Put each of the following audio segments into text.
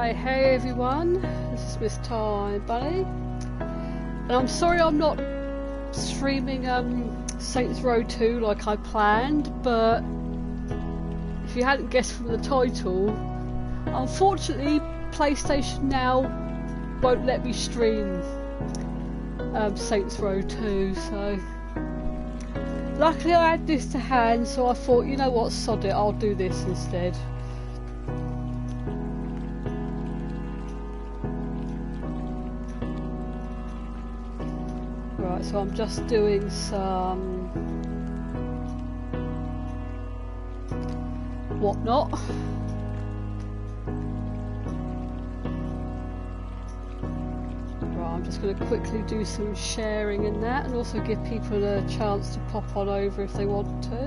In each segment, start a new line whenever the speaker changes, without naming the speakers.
Hey everyone, this is Miss Time Bunny, and I'm sorry I'm not streaming Saints Row 2 like I planned, but if you hadn't guessed from the title, unfortunately PlayStation Now won't let me stream Saints Row 2, so luckily I had this to hand, so I thought, you know what, sod it, I'll do this instead. Right, so I'm just doing some whatnot. Right, I'm just going to quickly do some sharing in that, and also give people a chance to pop on over if they want to.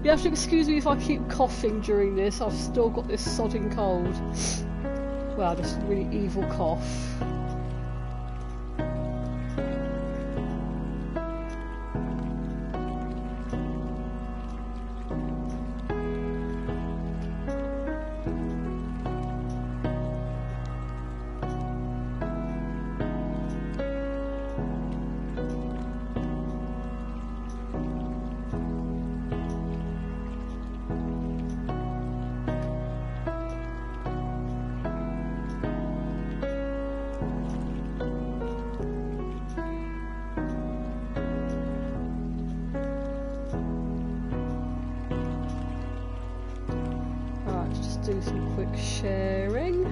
You have to excuse me if I keep coughing during this, I've still got this sodding cold. Wow, this really evil cough. Do some quick sharing.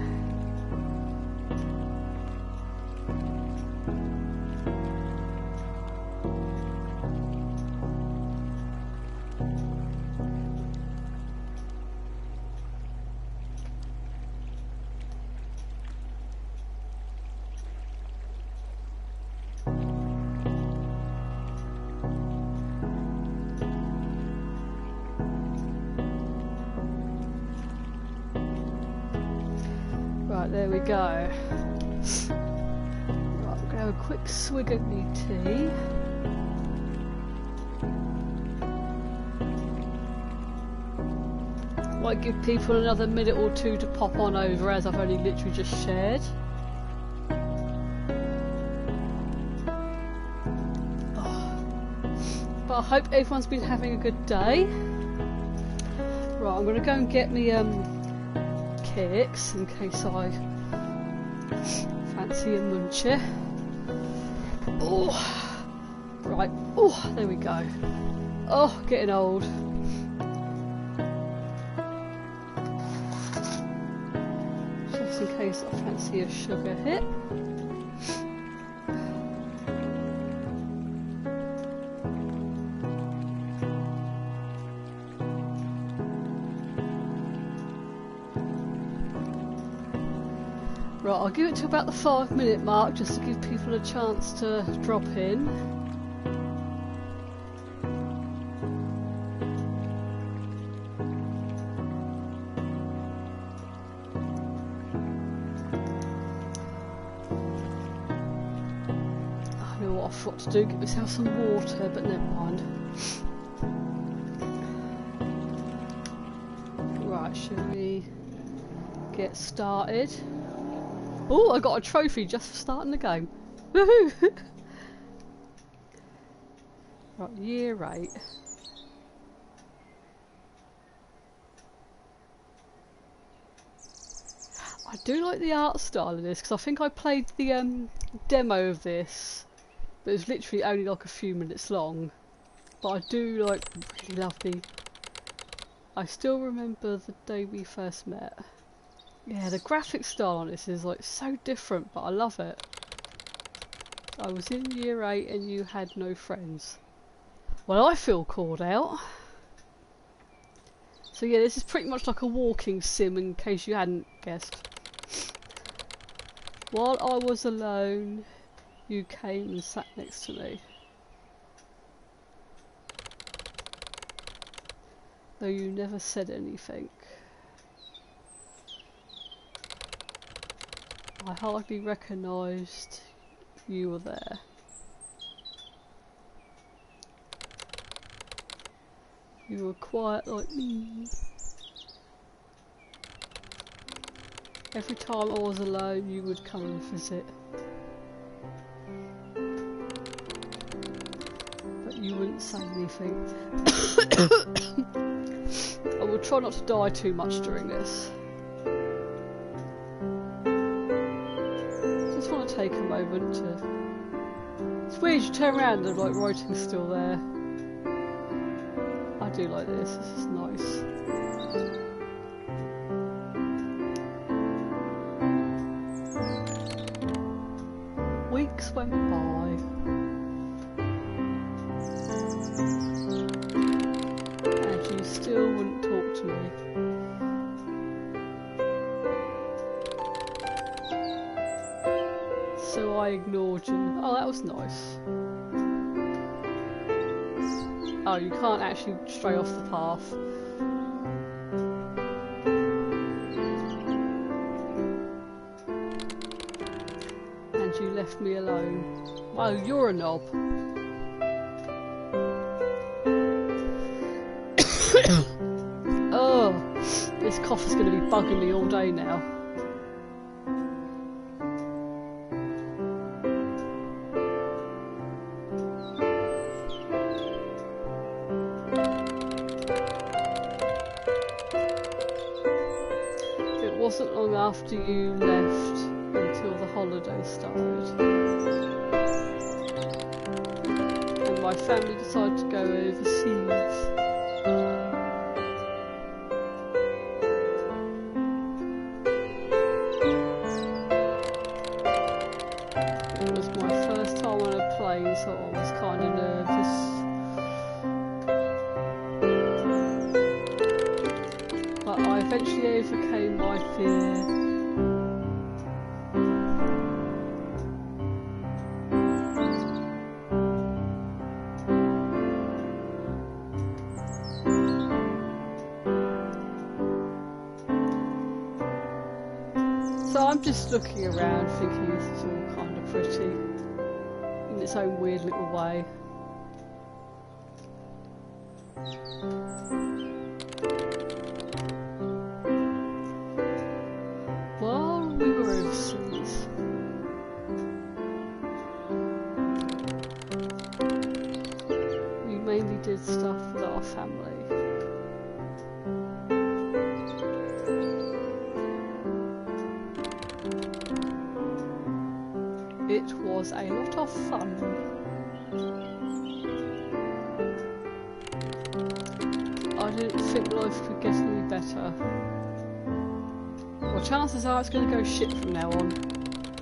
Right, there we go. Right, I'm going to have a quick swig of my tea. Might give people another minute or two to pop on over, as I've only literally just shared. But I hope everyone's been having a good day. Right, I'm going to go and get me cakes in case I fancy a muncher. Oh, right. Oh, there we go. Oh, getting old. Just in case I fancy a sugar hit. Right, I'll give it to about the 5-minute mark just to give people a chance to drop in. I know what I forgot to do, get myself some water, but never mind. Right, shall we get started? Oh, I got a trophy just for starting the game. Woohoo! Right, year 8. I do like the art style of this, because I think I played the demo of this, but it was literally only like a few minutes long. But I do like really love the... I still remember the day we first met. Yeah, the graphic style on this is like so different, but I love it. I was in year 8 and you had no friends. Well, I feel called out. So yeah, this is pretty much like a walking sim in case you hadn't guessed. While I was alone, you came and sat next to me. Though you never said anything. I hardly recognised you were there. You were quiet like me. Every time I was alone, you would come and visit. But you wouldn't say anything. I will try not to die too much during this. Just want to take a moment to... It's weird, you turn around and like writing's still there. I do like this, this is nice. Weeks went by. And you still wouldn't talk to me. So I ignored you. Oh, that was nice. Oh, you can't actually stray off the path. And you left me alone. Oh, you're a knob. Oh, this cough is going to be bugging me all day now. It wasn't long after you left until the holiday started. And my family decided to go overseas. It was my first time on a plane, so I was kind of nervous. But I eventually overcame my fear. So I'm just looking around thinking this is all kind of pretty in its own weird little way. While we were overseas, we mainly did stuff with our family. It was a lot of fun. I didn't think life could get any better. Well, chances are it's going to go shit from now on.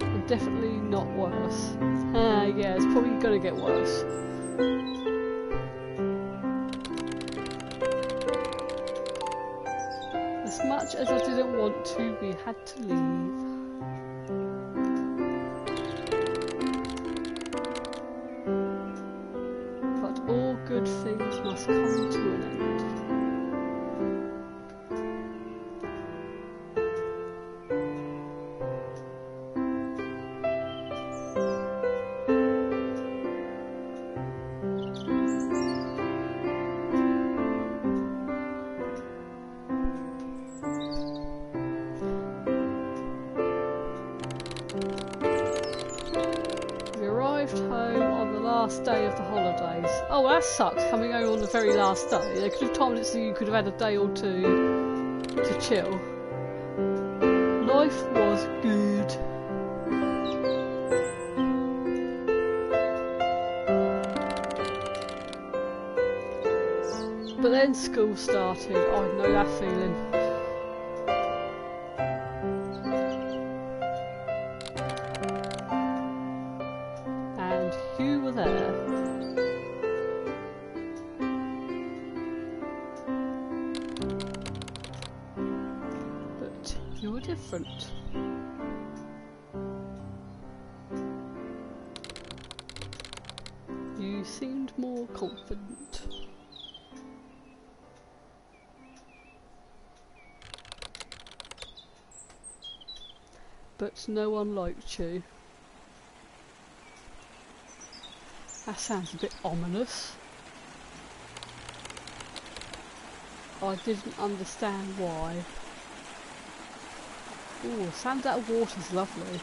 And definitely not worse. Yeah, it's probably going to get worse. As much as I didn't want to, we had to leave. All good things must come to an end. We arrived home on the last day of the holidays. Oh, that sucks, coming home on the very last day. They could have timed it so you could have had a day or two to chill. Life was good. But then school started. I know that feeling. And you were there. But you were different. You seemed more confident. But no one liked you. That sounds a bit ominous. I didn't understand why. Ooh, sound out of water's lovely.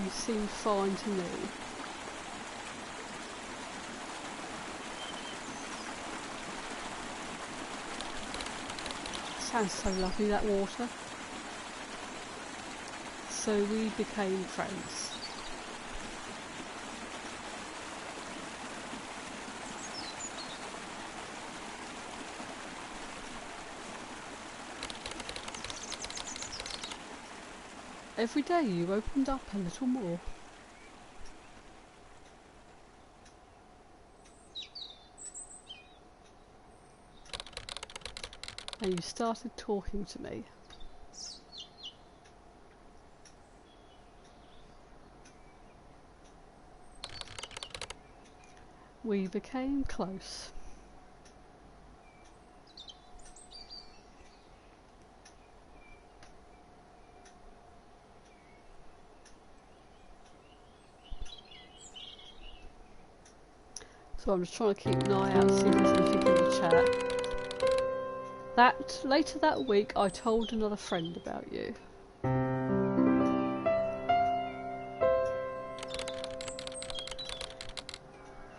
You seem fine to me. Sounds so lovely, that water. So we became friends. Every day you opened up a little more. And you started talking to me. We became close. So I'm just trying to keep an eye out to see if there's anything in the chat. Later that week I told another friend about you.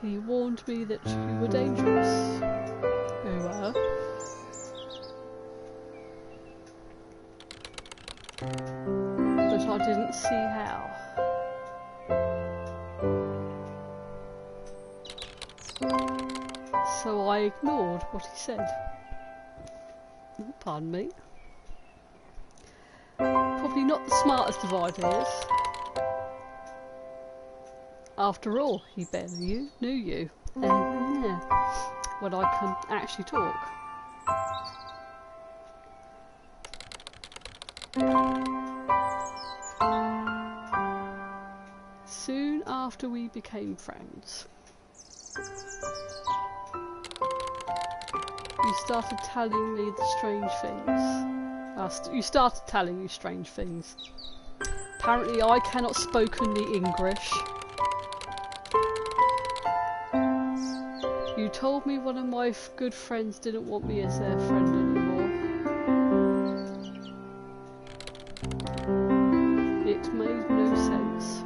He warned me that you were dangerous. You were. But I didn't see how. So I ignored what he said. Pardon me. Probably not the smartest of ideas. After all, he barely knew you. And yeah, when I can actually talk. Soon after we became friends, you started telling me the strange things. You started telling you strange things. Apparently I cannot spoke the English. You told me one of my good friends didn't want me as their friend anymore. It made no sense.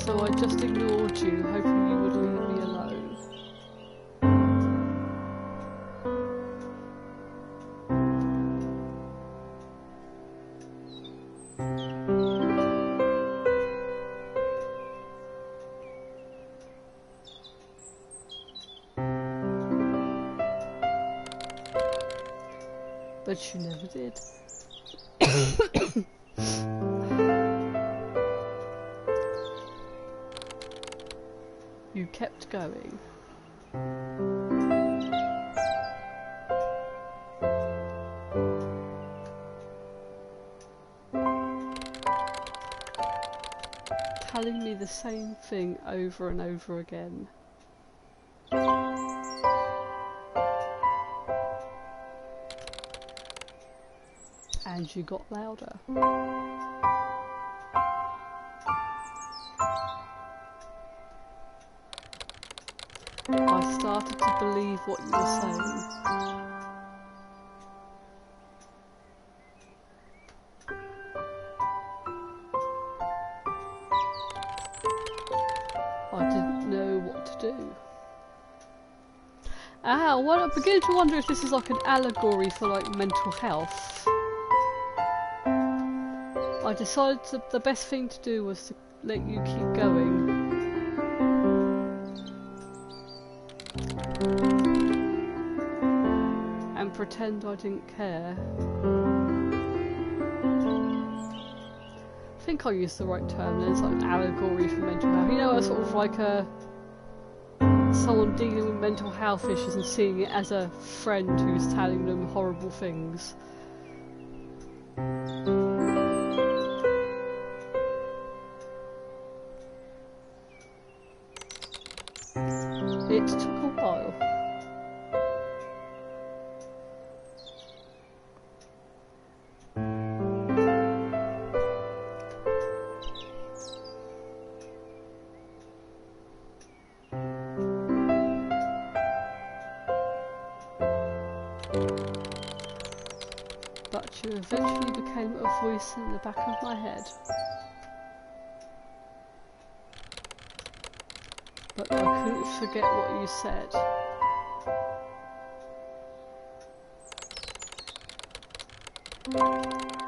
So I just ignored you, hoping you would leave me alone. But you never did. You kept going. Telling me the same thing over and over again. And you got louder. I started to believe what you were saying. I didn't know what to do. Well, I'm beginning to wonder if this is like an allegory for like mental health. I decided the best thing to do was to let you keep going. And pretend I didn't care. I think I used the right term then, it's like an allegory for mental health. You know, a sort of like someone dealing with mental health issues and seeing it as a friend who's telling them horrible things. It took a while. which eventually became a voice in the back of my head. But I couldn't forget what you said.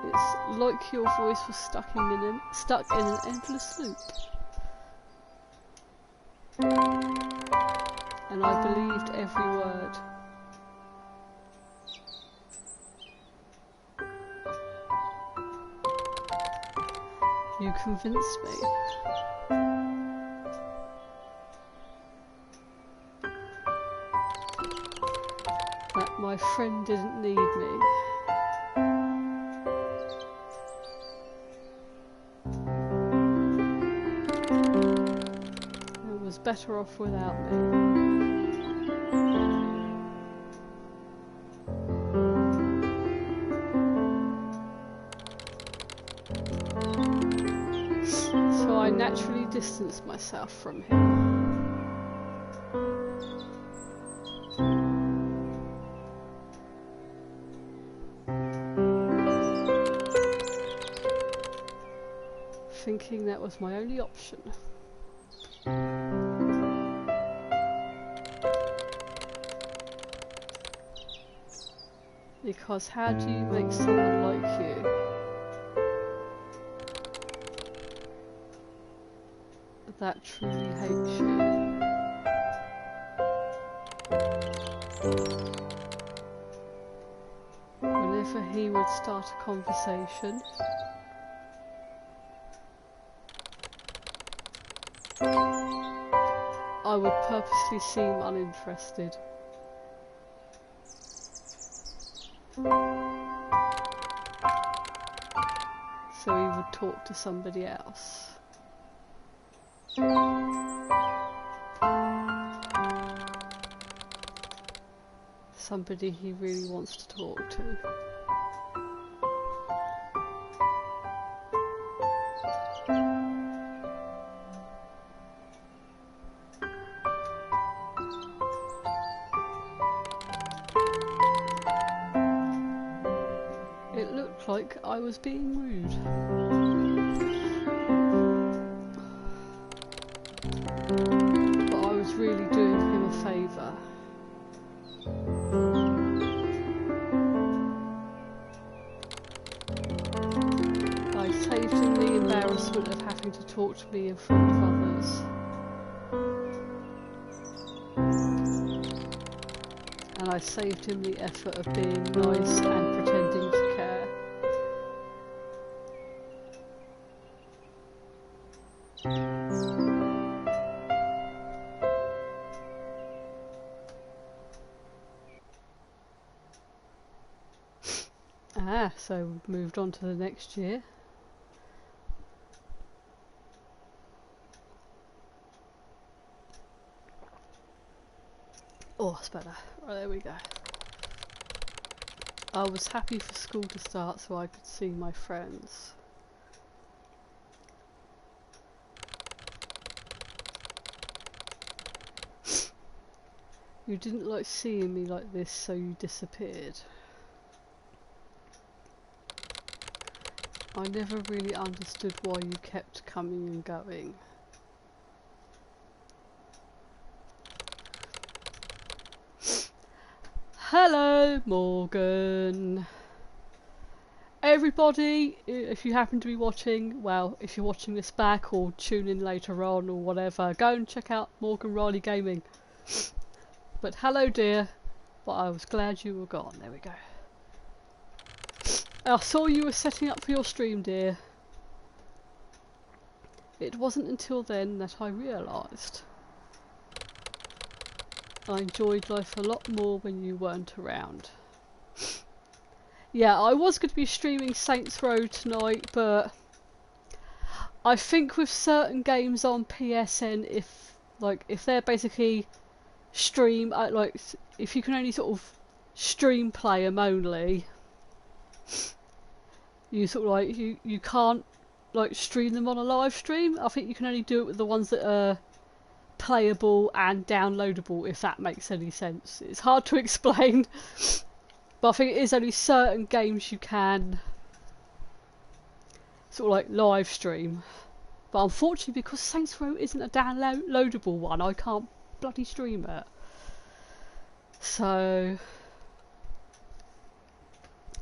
It's like your voice was stuck in an endless loop. And I believed every word. You convinced me. That my friend didn't need me. It was better off without me. So I naturally distanced myself from him. Thinking that was my only option. Because how do you make someone like you that truly hates you? Whenever he would start a conversation, I would purposely seem uninterested. So he would talk to somebody else. Somebody he really wants to talk to. It looked like I was being rude. But I was really doing him a favour. I saved him the embarrassment of having to talk to me in front of others. And I saved him the effort of being nice and pretending to care. So we've moved on to the next year. Oh, that's better. Right, there we go. I was happy for school to start so I could see my friends. You didn't like seeing me like this, so you disappeared. I never really understood why you kept coming and going. Hello, Morgan. Everybody, if you happen to be watching, well, if you're watching this back or tune in later on or whatever, go and check out Morgan Riley Gaming. But hello, dear. But I was glad you were gone. There we go. I saw you were setting up for your stream, dear. It wasn't until then that I realised. I enjoyed life a lot more when you weren't around. Yeah, I was going to be streaming Saints Row tonight, but I think with certain games on PSN, if they're basically stream, if you can only sort of stream play them only, you sort of you can't stream them on a live stream. I think you can only do it with the ones that are playable and downloadable, if that makes any sense. It's hard to explain. But I think it is only certain games you can sort of like live stream. But unfortunately, because Saints Row isn't a downloadable one, I can't bloody stream it. So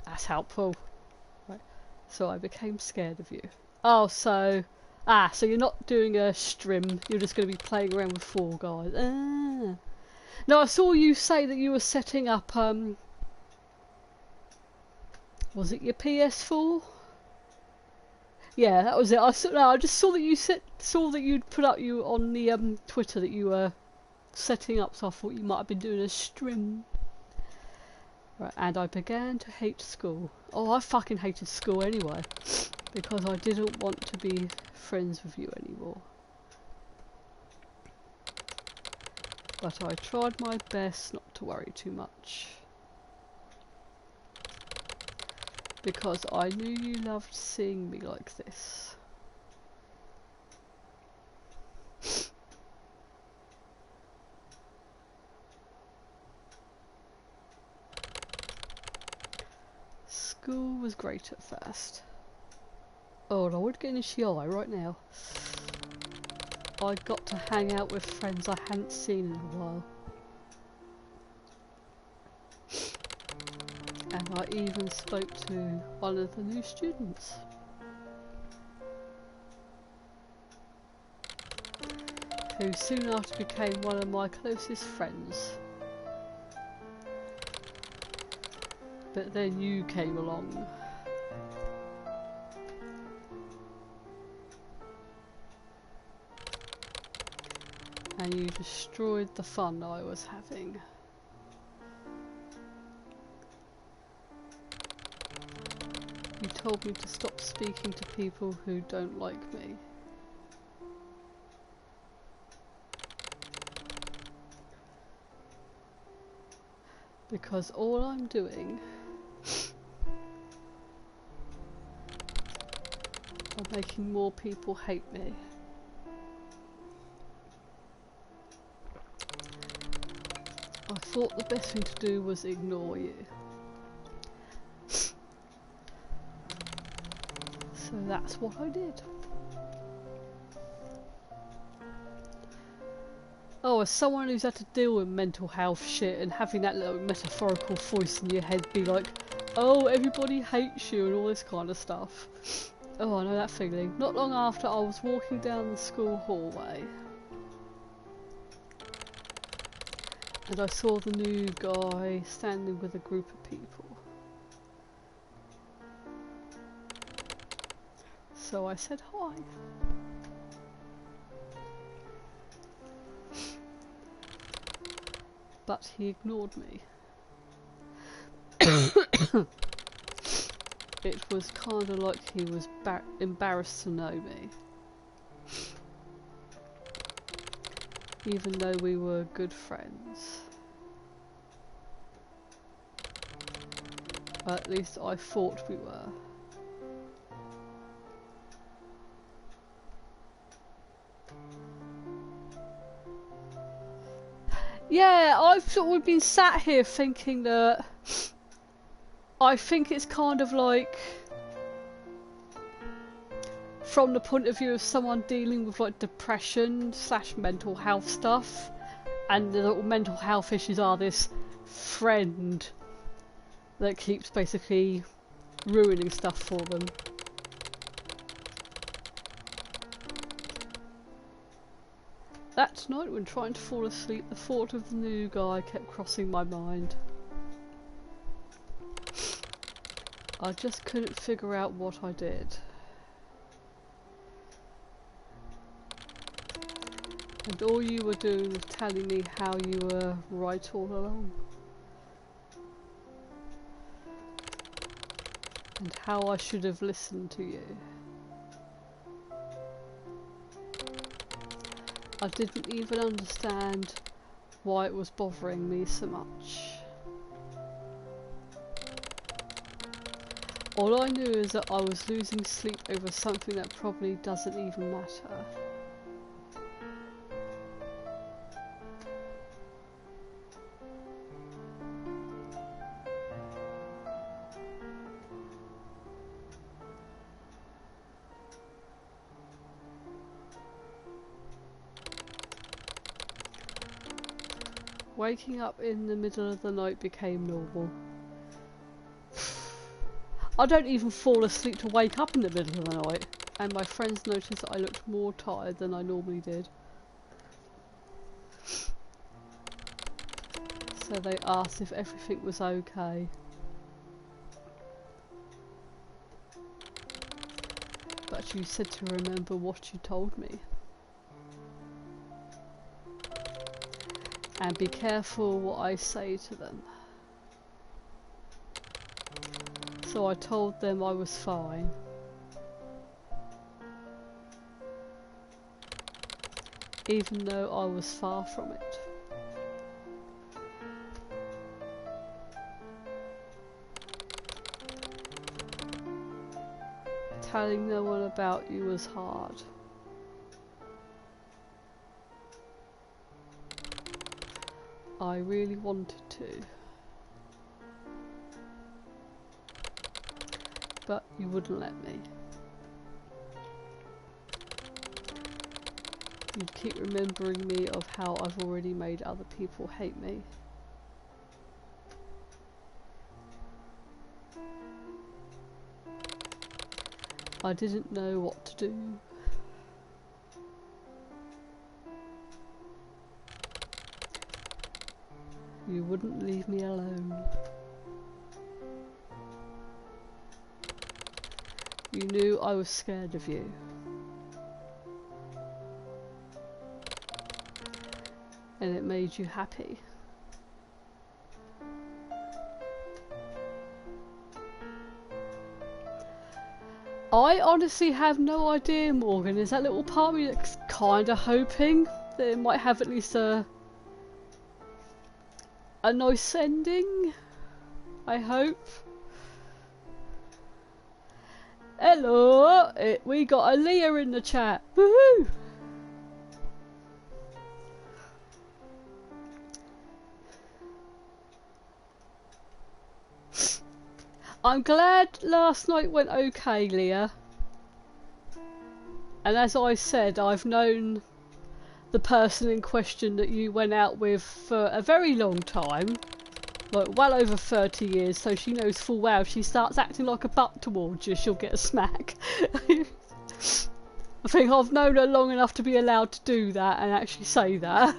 that's helpful. Right. So I became scared of you. Oh, so you're not doing a stream. You're just going to be playing around with Fall Guys. No, I saw you say that you were setting up. Was it your PS4? Yeah, that was it. I just saw that you'd put up on the Twitter that you were setting up. So I thought you might have been doing a stream. Right, and I began to hate school. Oh, I fucking hated school anyway, because I didn't want to be friends with you anymore. But I tried my best not to worry too much, because I knew you loved seeing me like this. School was great at first. Oh, and I would get an itchy eye right now. I got to hang out with friends I hadn't seen in a while. And I even spoke to one of the new students. Who soon after became one of my closest friends. But then you came along. And you destroyed the fun I was having. You told me to stop speaking to people who don't like me. Because all I'm doing are making more people hate me. I thought the best thing to do was ignore you. So that's what I did. Oh, as someone who's had to deal with mental health shit and having that little metaphorical voice in your head be like, oh, everybody hates you and all this kind of stuff. Oh, I know that feeling. Not long after, I was walking down the school hallway and I saw the new guy standing with a group of people. So I said hi. But he ignored me. It was kind of like he was embarrassed to know me. Even though we were good friends. At least I thought we were. Yeah, I've sort of been sat here thinking that I think it's kind of like from the point of view of someone dealing with like depression / mental health stuff, and the little mental health issues are this friend that keeps basically ruining stuff for them. That night when trying to fall asleep, the thought of the new guy kept crossing my mind. I just couldn't figure out what I did. And all you were doing was telling me how you were right all along. And how I should have listened to you. I didn't even understand why it was bothering me so much. All I knew is that I was losing sleep over something that probably doesn't even matter. Waking up in the middle of the night became normal. I don't even fall asleep to wake up in the middle of the night. And my friends noticed that I looked more tired than I normally did. So they asked if everything was okay. But you said to remember what you told me. And be careful what I say to them. So I told them I was fine. Even though I was far from it. Telling no one about you was hard. I really wanted to. But you wouldn't let me. You'd keep remembering me of how I've already made other people hate me. I didn't know what to do. You wouldn't leave me alone. You knew I was scared of you. And it made you happy. I honestly have no idea, Morgan. There's that little part of me that's kinda hoping that it might have at least a nice ending. I hope. Hello! We got a Leah in the chat. Woohoo! I'm glad last night went okay, Leah. And as I said, I've known the person in question that you went out with for a very long time. Like, well over 30 years, so she knows full well if she starts acting like a butt towards you, she'll get a smack. I think I've known her long enough to be allowed to do that and actually say that.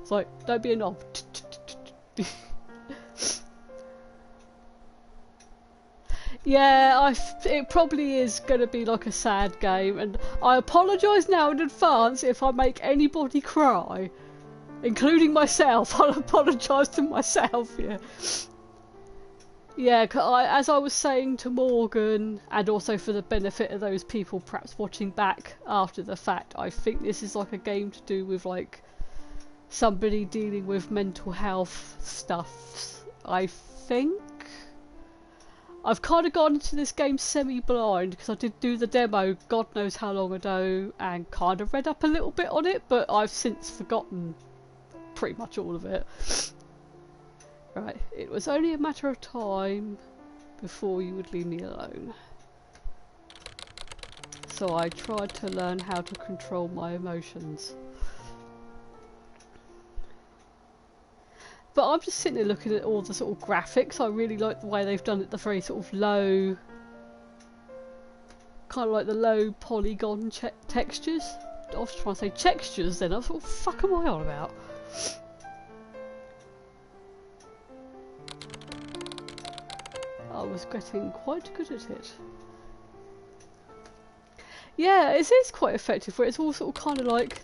It's like, don't be a knob. Yeah, it probably is going to be like a sad game, and I apologise now in advance if I make anybody cry. Including myself. I'll apologise to myself, yeah. Yeah, as I was saying to Morgan, and also for the benefit of those people perhaps watching back after the fact, I think this is like a game to do with like somebody dealing with mental health stuff, I think. I've kind of gone into this game semi-blind because I did do the demo God knows how long ago and kind of read up a little bit on it, but I've since forgotten pretty much all of it. Right, it was only a matter of time before you would leave me alone. So I tried to learn how to control my emotions. But I'm just sitting there looking at all the sort of graphics. I really like the way they've done it, the very sort of low, kind of like the low polygon textures. I was trying to say textures then, I was what the fuck am I on about? I was getting quite good at it. Yeah, it is quite effective where it's all sort of kind of like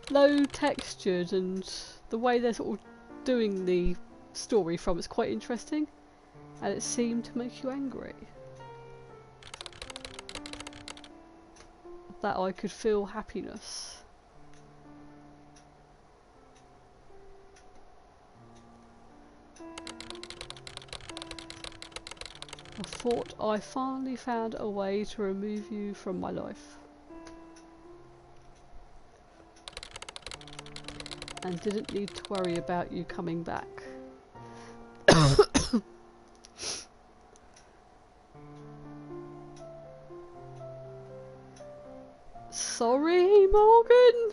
low textured, and the way they're sort of doing the story from it's quite interesting, and it seemed to make you angry. That I could feel happiness. I thought I finally found a way to remove you from my life. And didn't need to worry about you coming back. Sorry, Morgan.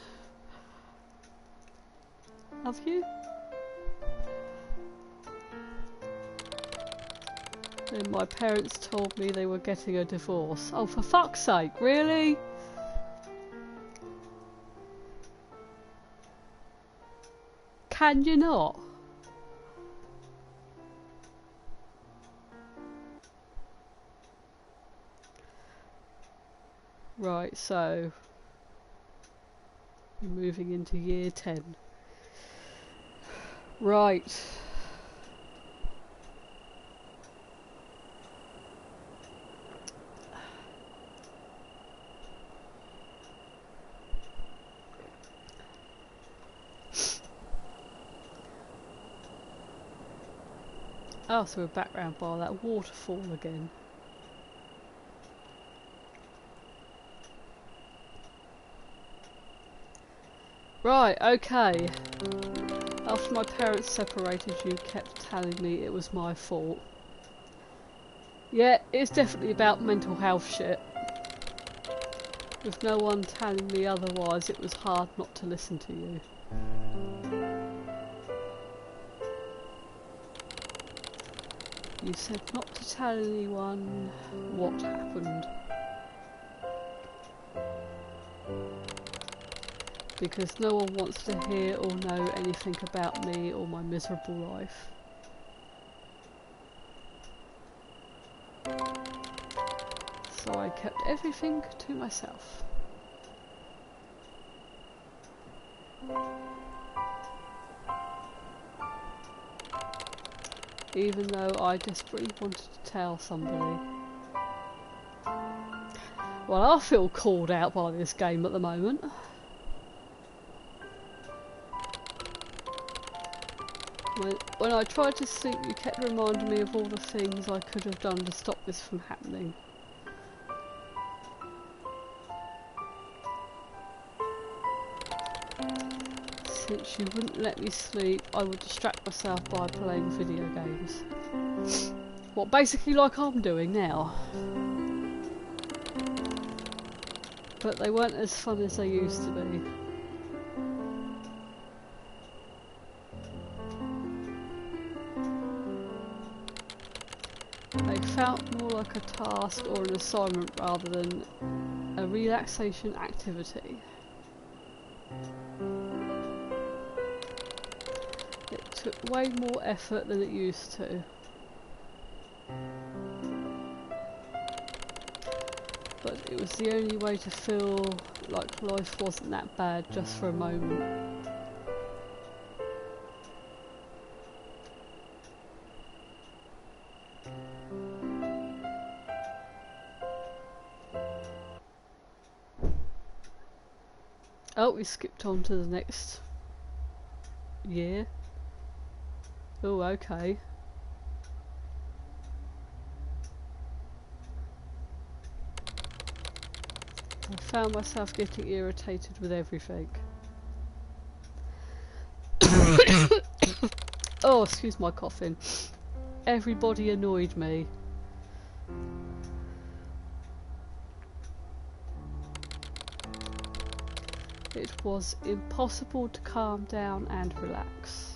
Love you. And my parents told me they were getting a divorce. Oh, for fuck's sake, really? Can you not? Right, so we're moving into year 10. Right. Oh, so we're back round by that waterfall again. Right, okay. After my parents separated, you kept telling me it was my fault. Yeah, it's definitely about mental health shit. With no one telling me otherwise, it was hard not to listen to you. You said not to tell anyone what happened. Because no one wants to hear or know anything about me or my miserable life. So I kept everything to myself. Even though I desperately wanted to tell somebody. Well, I feel called out by this game at the moment. When I tried to sleep, you kept reminding me of all the things I could have done to stop this from happening. Since you wouldn't let me sleep, I would distract myself by playing video games. What, basically like I'm doing now. But they weren't as fun as they used to be. They felt more like a task or an assignment rather than a relaxation activity. It took way more effort than it used to. But it was the only way to feel like life wasn't that bad just for a moment. Oh, we skipped on to the next year. Oh, okay. I found myself getting irritated with everything. Oh, excuse my coughing. Everybody annoyed me. It was impossible to calm down and relax.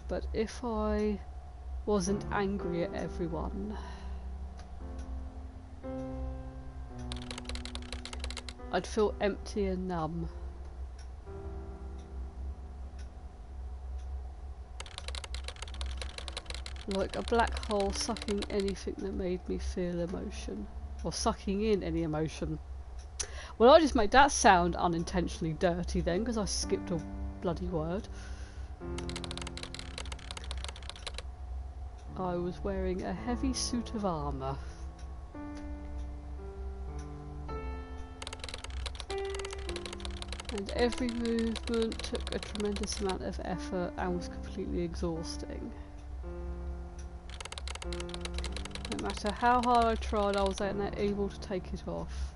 But if I wasn't angry at everyone, I'd feel empty and numb. Like a black hole sucking anything that made me feel emotion. Or sucking in any emotion. Well, I just made that sound unintentionally dirty then, because I skipped a bloody word. I was wearing a heavy suit of armour. And every movement took a tremendous amount of effort and was completely exhausting. No matter how hard I tried, I was unable to take it off.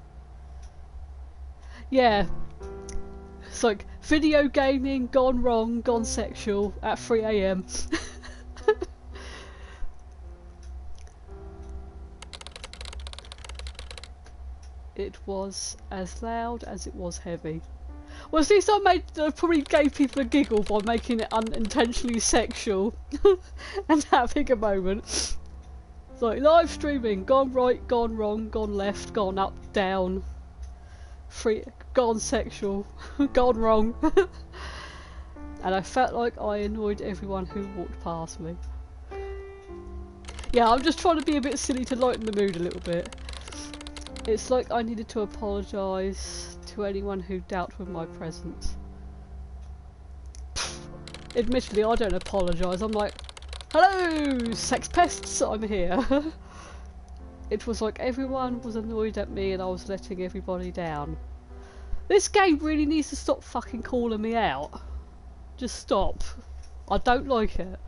Yeah, it's like video gaming gone wrong, gone sexual at 3 AM. it was as loud as it was heavy. Well, at least I probably gave people a giggle by making it unintentionally sexual and having a moment. It's like live streaming, gone right, gone wrong, gone left, gone up, down, gone sexual, gone wrong. And I felt like I annoyed everyone who walked past me. Yeah, I'm just trying to be a bit silly to lighten the mood a little bit. It's like I needed to apologise to anyone who dealt with my presence. Admittedly, I don't apologise. I'm like, hello, sex pests, I'm here. It was like everyone was annoyed at me and I was letting everybody down. This game really needs to stop fucking calling me out. Just stop. I don't like it.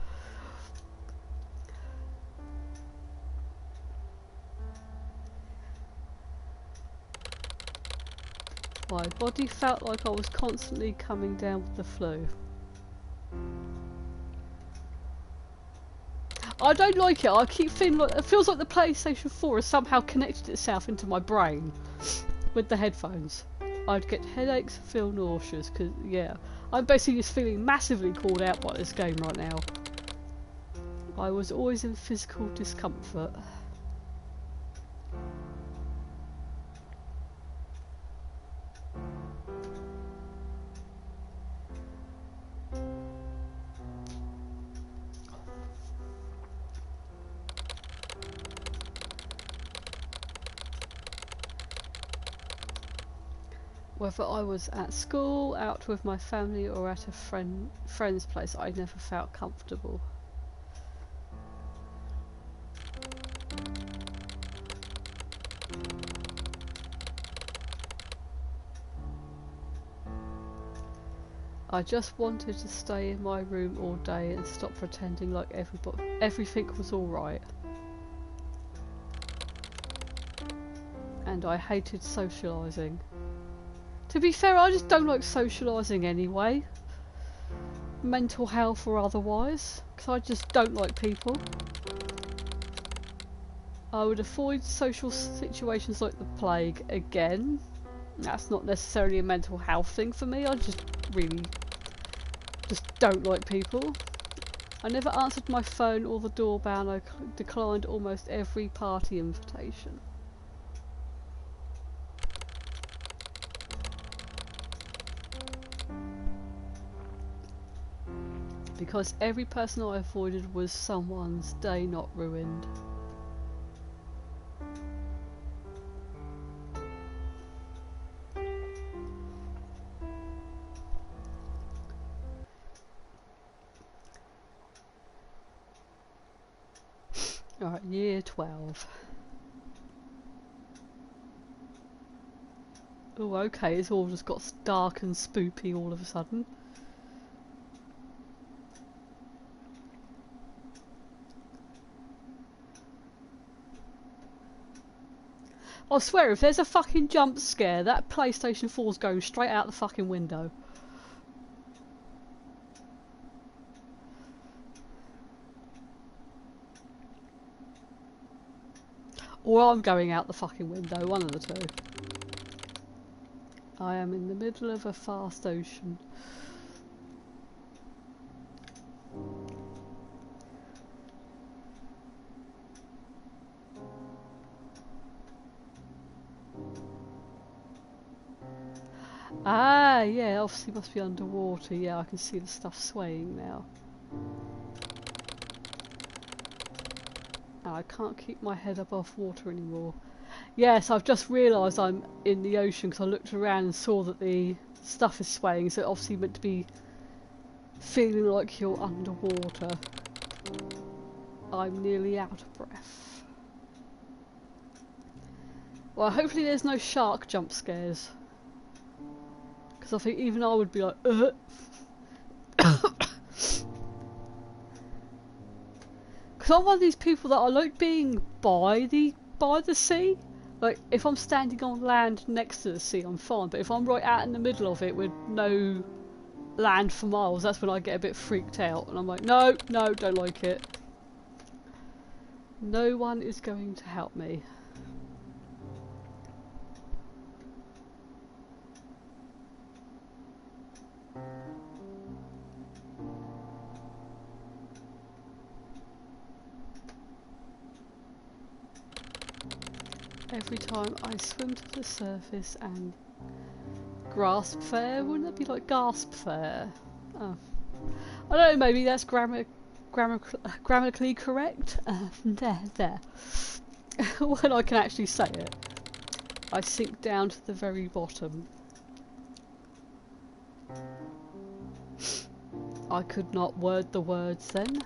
My body felt like I was constantly coming down with the flu. I don't like it. I keep feeling like it feels like the PlayStation 4 has somehow connected itself into my brain with the headphones. I'd get headaches and feel nauseous because, yeah, I'm basically just feeling massively called out by this game right now. I was always in physical discomfort. Whether I was at school, out with my family or at a friend's place, I never felt comfortable. I just wanted to stay in my room all day and stop pretending like everything was alright. And I hated socialising. To be fair, I just don't like socialising anyway. Mental health or otherwise. Because I just don't like people. I would avoid social situations like the plague again. That's not necessarily a mental health thing for me. I just really don't like people. I never answered my phone or the doorbell. I declined almost every party invitation. Because every person I avoided was someone's day not ruined. Alright, year 12. Oh, okay, it's all just got dark and spoopy all of a sudden. I swear, if there's a fucking jump scare, that PlayStation 4's going straight out the fucking window. Or I'm going out the fucking window, one of the two. I am in the middle of a vast ocean. Ah, yeah, obviously must be underwater. Yeah, I can see the stuff swaying now. Oh, I can't keep my head above water anymore. Yes, I've just realised I'm in the ocean because I looked around and saw that the stuff is swaying, so it obviously meant to be feeling like you're underwater. I'm nearly out of breath. Well, hopefully there's no shark jump scares. Because I think even I would be like, Because I'm one of these people that I like being by the sea. Like, if I'm standing on land next to the sea, I'm fine. But if I'm right out in the middle of it with no land for miles, that's when I get a bit freaked out. And I'm like, no, don't like it. No one is going to help me. Every time I swim to the surface and grasp fair, wouldn't that be like gasp fair? Oh. I don't know, maybe that's grammatically correct. There. When I can actually say it. I sink down to the very bottom. I could not word the words then.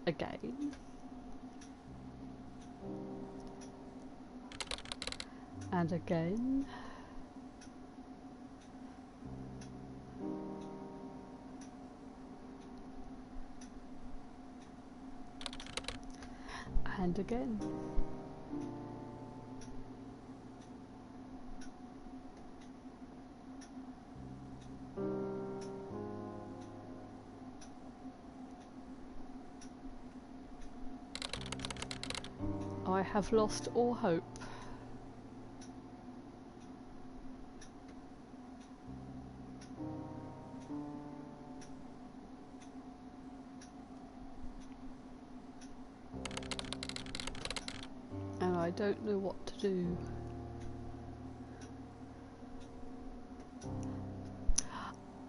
Again. And again. And again. I have lost all hope. And I don't know what to do.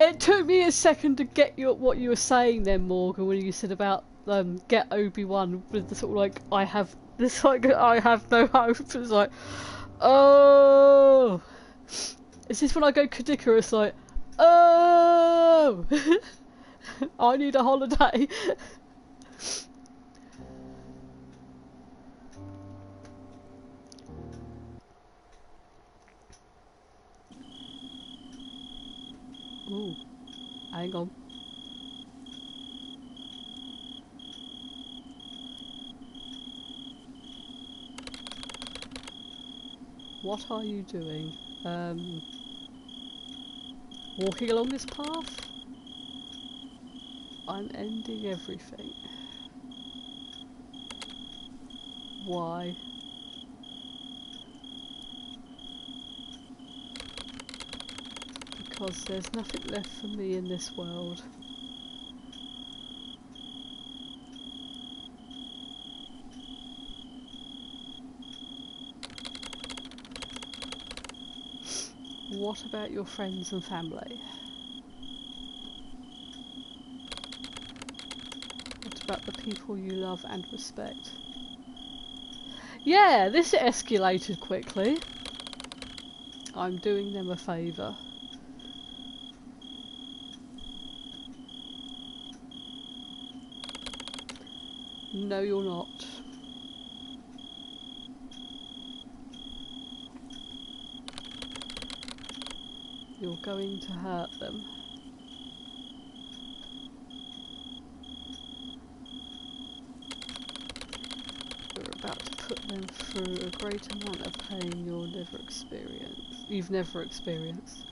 It took me a second to get what you were saying then, Morgan, when you said about get Obi-Wan with the sort of like I have no hope. It's like, oh, is this when I go Kadika? Like, oh, I need a holiday. Ooh, hang on. What are you doing? Walking along this path? I'm ending everything. Why? Because there's nothing left for me in this world. What about your friends and family? What about the people you love and respect? Yeah, this escalated quickly. I'm doing them a favour. No, you're not. You're going to hurt them. You're about to put them through a great amount of pain you've never experienced.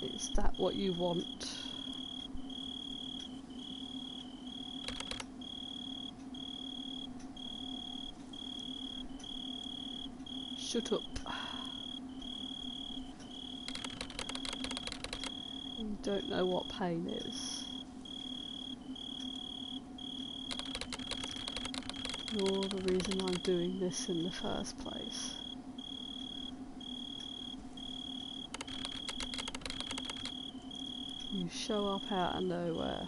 Is that what you want? Shut up. You don't know what pain is. You're the reason I'm doing this in the first place. You show up out of nowhere.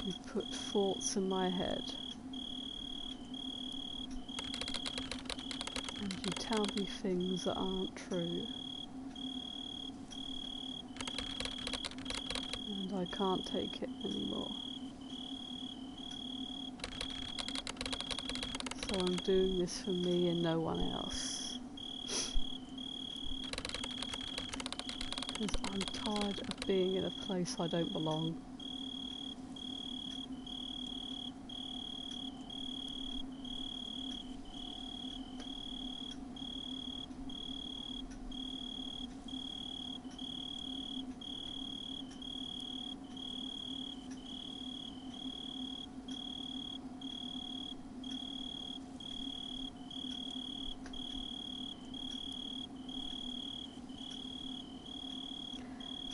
You put thoughts in my head. And you tell me things that aren't true. And I can't take it anymore. So I'm doing this for me and no one else. Because I'm tired of being in a place I don't belong.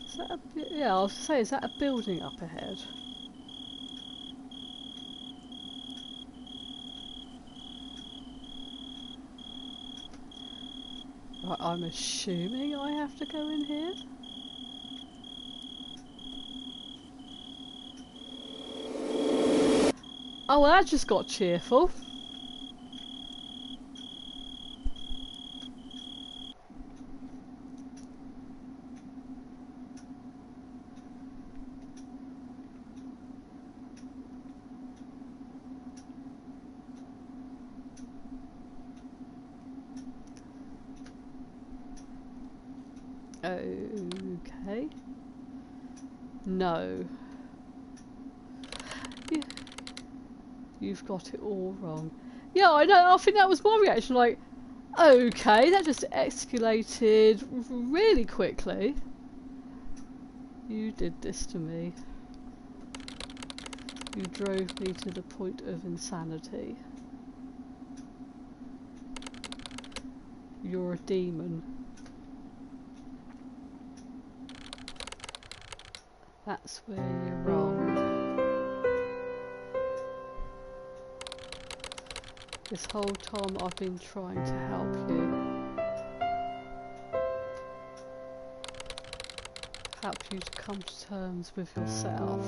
Is that yeah, I was to say, is that a building up ahead? Right, I'm assuming I have to go in here. Oh, well, that just got cheerful. Okay. No. Yeah. You've got it all wrong. Yeah, I know. I think that was my reaction. Like, okay, that just escalated really quickly. You did this to me. You drove me to the point of insanity. You're a demon. That's where you're wrong. This whole time I've been trying to help you. Help you to come to terms with yourself.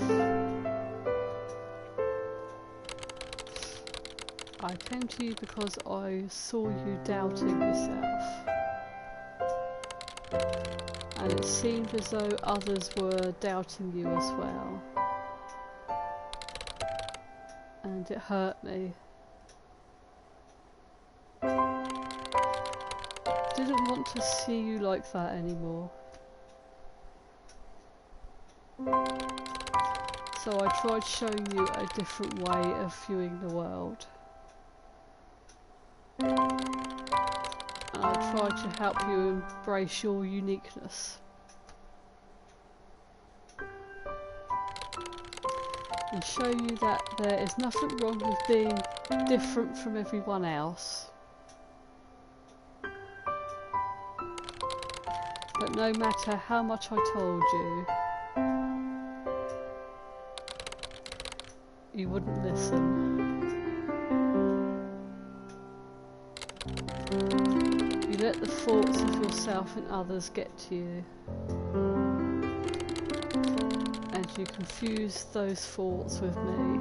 I came to you because I saw you doubting yourself. And it seemed as though others were doubting you as well. And it hurt me. Didn't want to see you like that anymore. So I tried showing you a different way of viewing the world. And I tried to help you embrace your uniqueness. And show you that there is nothing wrong with being different from everyone else. But no matter how much I told you, you wouldn't listen. You let the thoughts of yourself and others get to you. And you confuse those thoughts with me.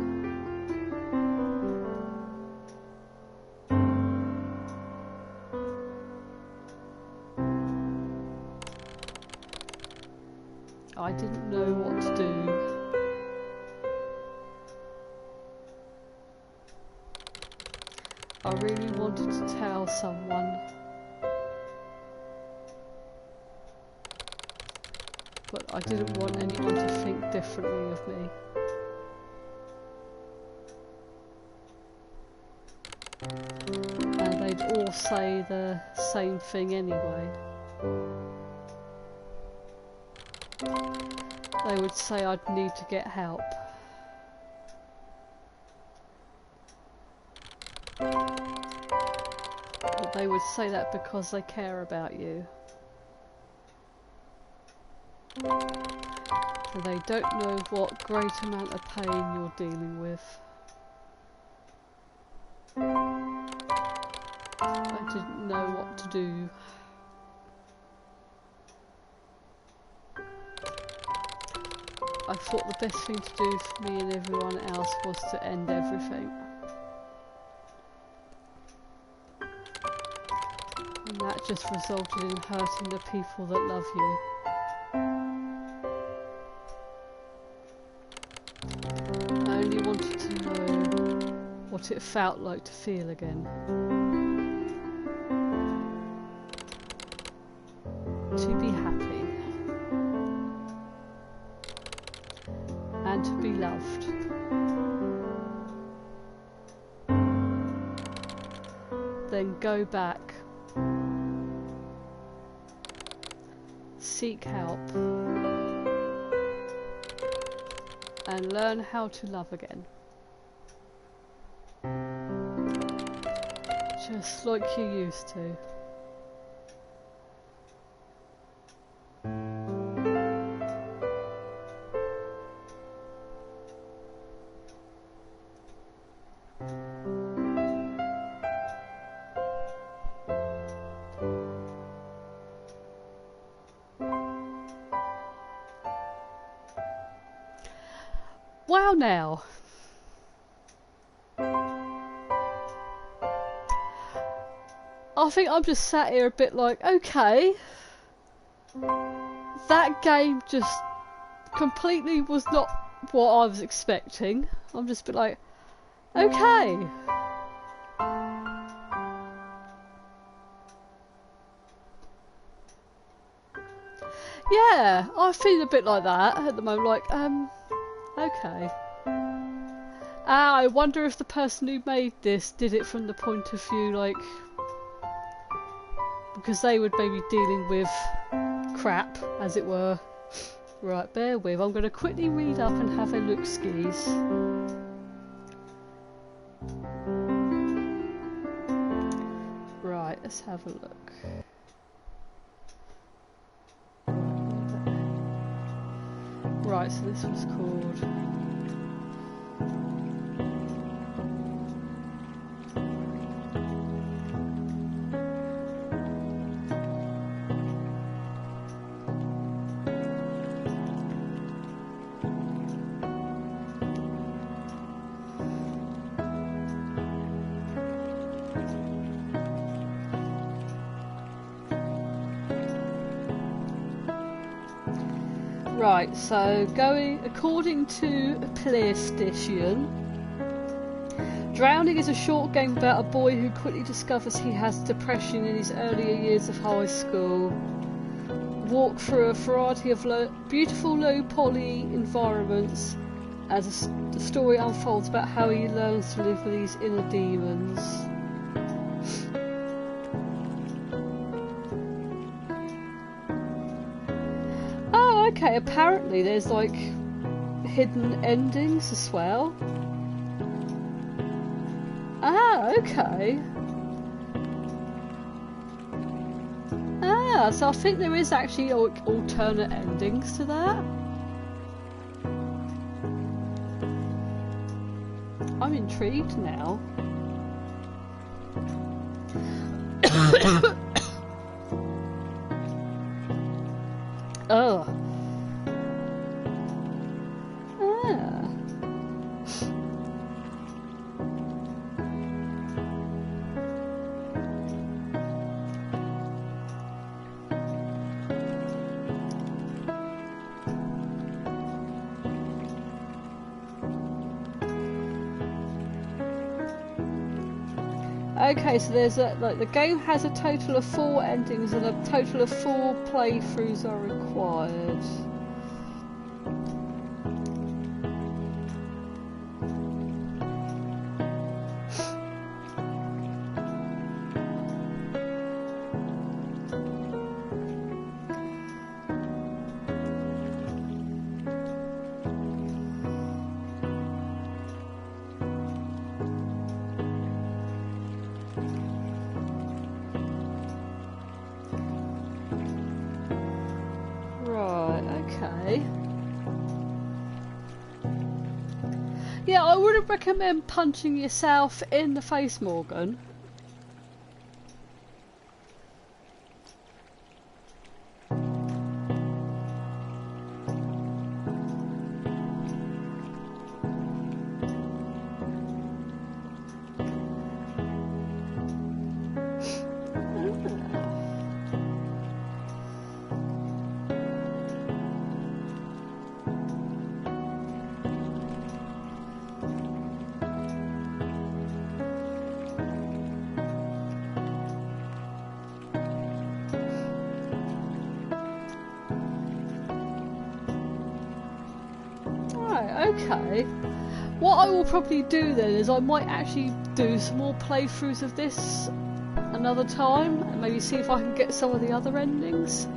I didn't know what to do. I really wanted to tell someone, but I didn't want anyone to think differently of me. And they'd all say the same thing anyway. They would say I'd need to get help. But they would say that because they care about you. And they don't know what great amount of pain you're dealing with. I didn't know what to do. I thought the best thing to do for me and everyone else was to end everything. And that just resulted in hurting the people that love you. I only wanted to know what it felt like to feel again. To be happy. And to be loved. Then go back. Seek help. And learn how to love again. Just like you used to. wow now. I think I'm just sat here a bit like, okay, that game just completely was not what I was expecting. I'm just a bit like, okay. Yeah, I feel a bit like that at the moment, like, okay. I wonder if the person who made this did it from the point of view, like, because they would maybe dealing with crap, as it were. Right, bear with, I'm going to quickly read up and have a look skis. Right, let's have a look. Right, so this was called... Right, so going according to PlayStation, Drowning is a short game about a boy who quickly discovers he has depression in his earlier years of high school. Walk through a variety of beautiful low-poly environments as the story unfolds about how he learns to live with these inner demons. Okay, apparently there's like hidden endings as well. Ah, okay. Ah, so I think there is actually alternate endings to that. I'm intrigued now. Oh. Okay, so there's like the game has a total of 4 endings and a total of 4 playthroughs are required. Yeah, I wouldn't recommend punching yourself in the face, Morgan. Okay. What I will probably do then is I might actually do some more playthroughs of this another time and maybe see if I can get some of the other endings.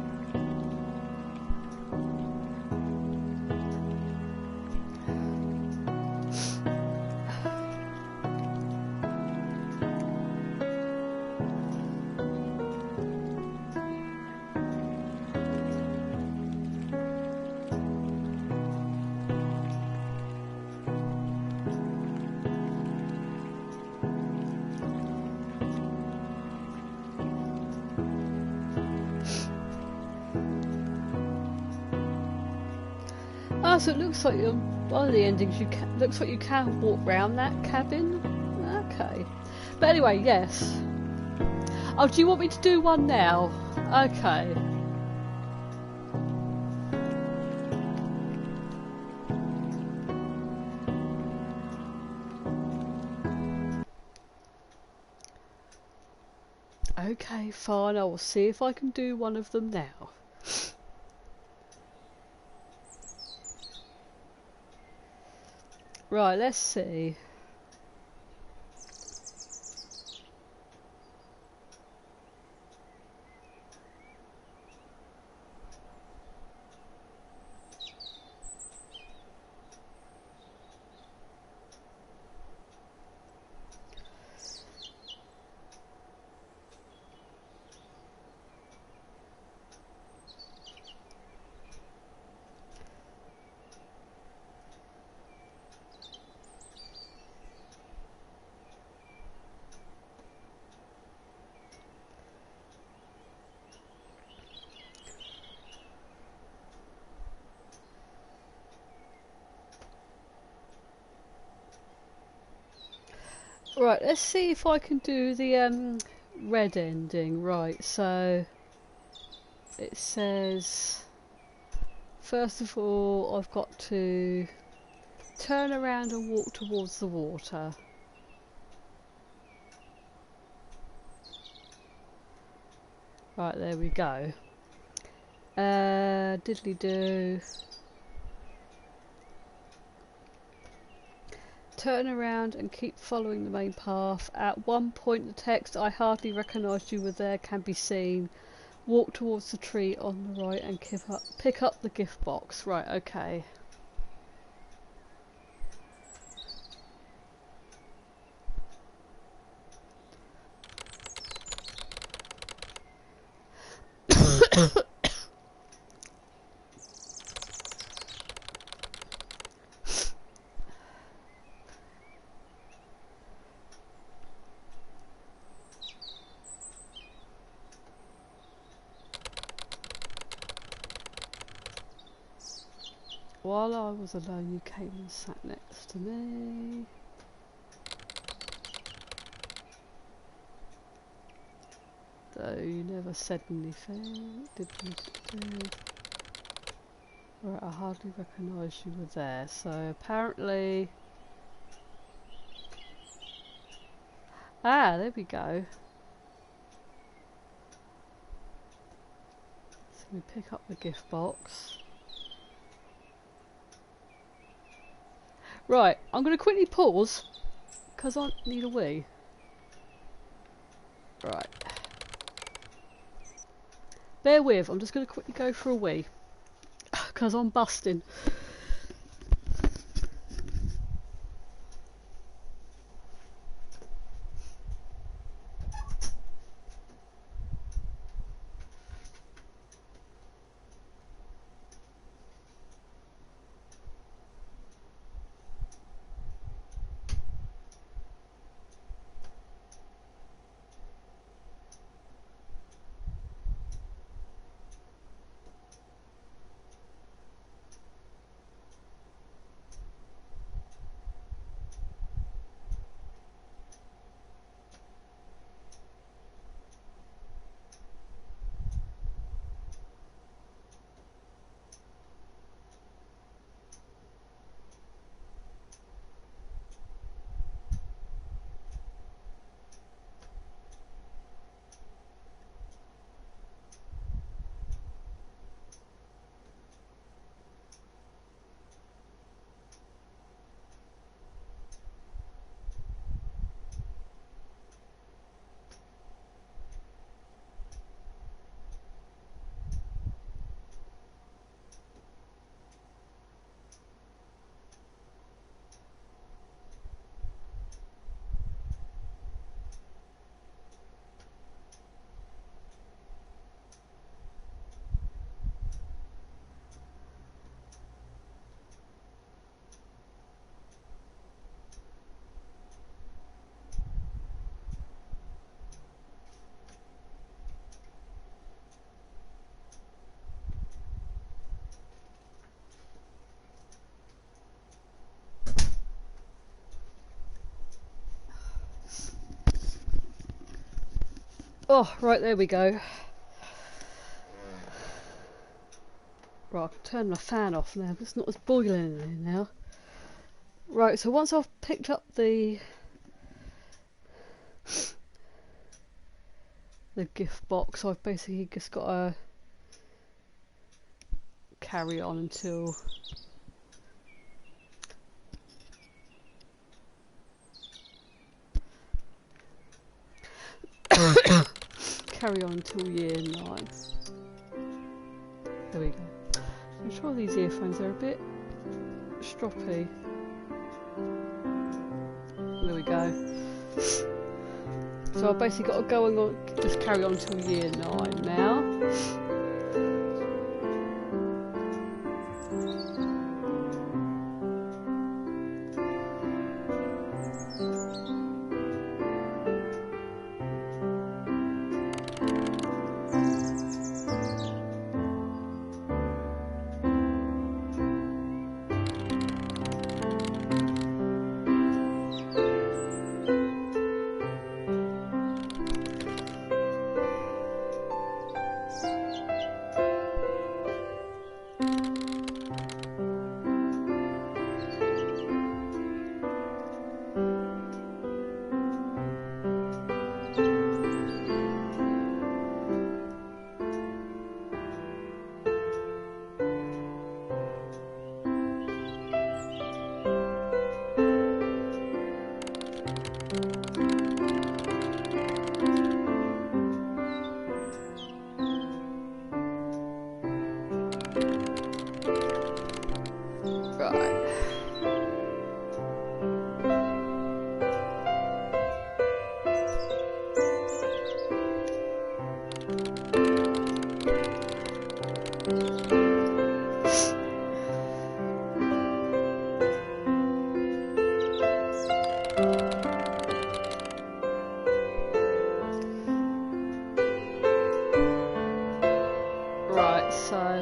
Oh, so it looks like one of the endings. Looks like you can walk round that cabin. Okay, but anyway, yes. Oh, do you want me to do one now? Okay. Okay, fine. I will see if I can do one of them now. Right, let's see. Right, let's see if I can do the red ending. Right, so it says first of all I've got to turn around and walk towards the water. Right, there we go. Diddly do. Turn around and keep following the main path. At one point the text "I hardly recognised you were there" can be seen. Walk towards the tree on the right and pick up the gift box. Right, okay. While I was alone, you came and sat next to me. Though you never said anything, did you? Right, I hardly recognised you were there. So apparently, there we go. So we pick up the gift box. Right, I'm going to quickly pause because I need a wee. Right. Bear with, I'm just going to quickly go for a wee because I'm busting. Oh, right, there we go. Right, I can turn my fan off now. It's not as boiling in here now. Right, so once I've picked up the gift box, I've basically just got to carry on until year 9. There we go. I'm sure these earphones are a bit stroppy. There we go. So I've basically got to go on, just carry on till year 9 now.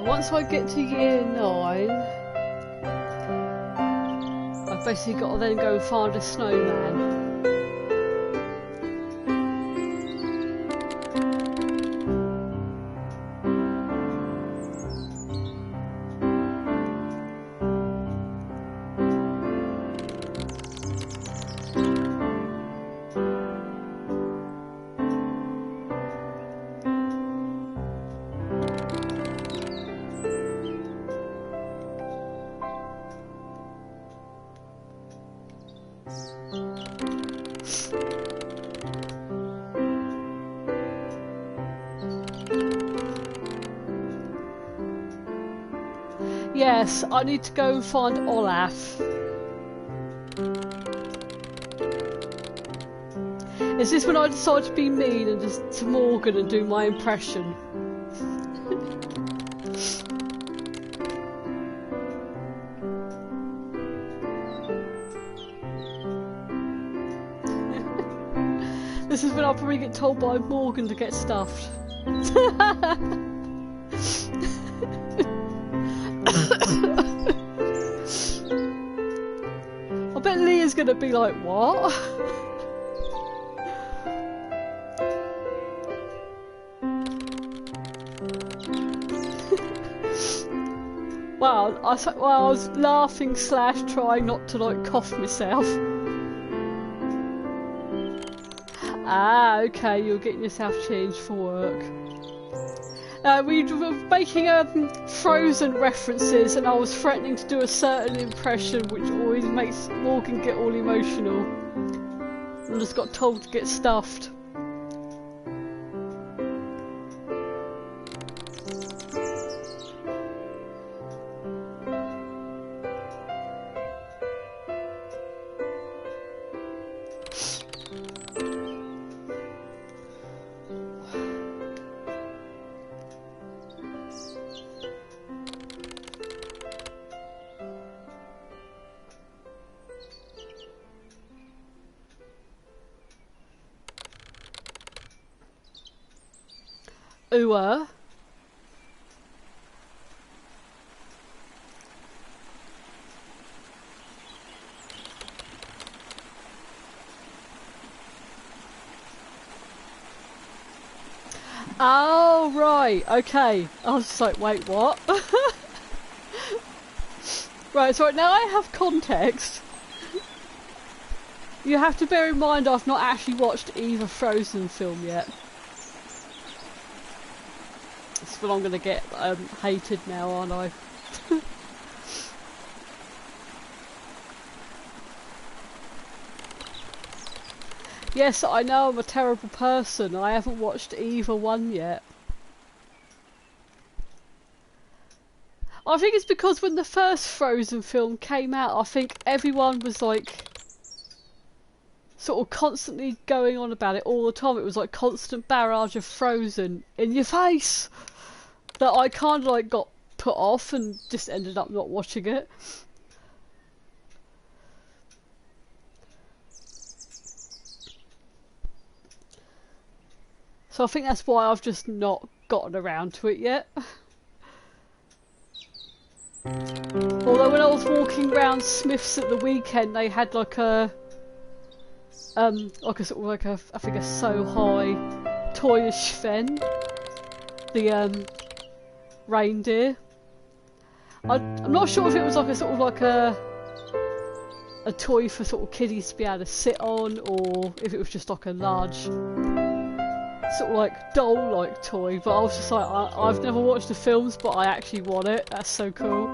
Once I get to year 9, I've basically got to then go and find a snowman. Yes, I need to go and find Olaf. Is this when I decide to be mean and just to Morgan and do my impression? This is when I'll probably get told by Morgan to get stuffed. I bet Leah's gonna be like, what? Wow, I was laughing / trying not to like cough myself. Ah, okay, you're getting yourself changed for work. We were making Frozen references and I was threatening to do a certain impression which always makes Morgan get all emotional. And just got told to get stuffed. Ooh. Oh, right, okay. I was just like, wait, what? Right, so now I have context. You have to bear in mind I've not actually watched either Frozen film yet. That's what I'm going to get hated now, aren't I? Yes, I know I'm a terrible person. I haven't watched either one yet. I think it's because when the first Frozen film came out, I think everyone was like sort of constantly going on about it all the time. It was like constant barrage of Frozen in your face that I kind of like got put off and just ended up not watching it. So I think that's why I've just not gotten around to it yet. Although when I was walking around Smith's at the weekend, they had like a sort of like a, I think a So High toy of Sven, the reindeer. I'm not sure if it was like a sort of like a toy for sort of kiddies to be able to sit on, or if it was just like a large sort of like doll-like toy. But I was just like, I've never watched the films, but I actually want it. That's so cool.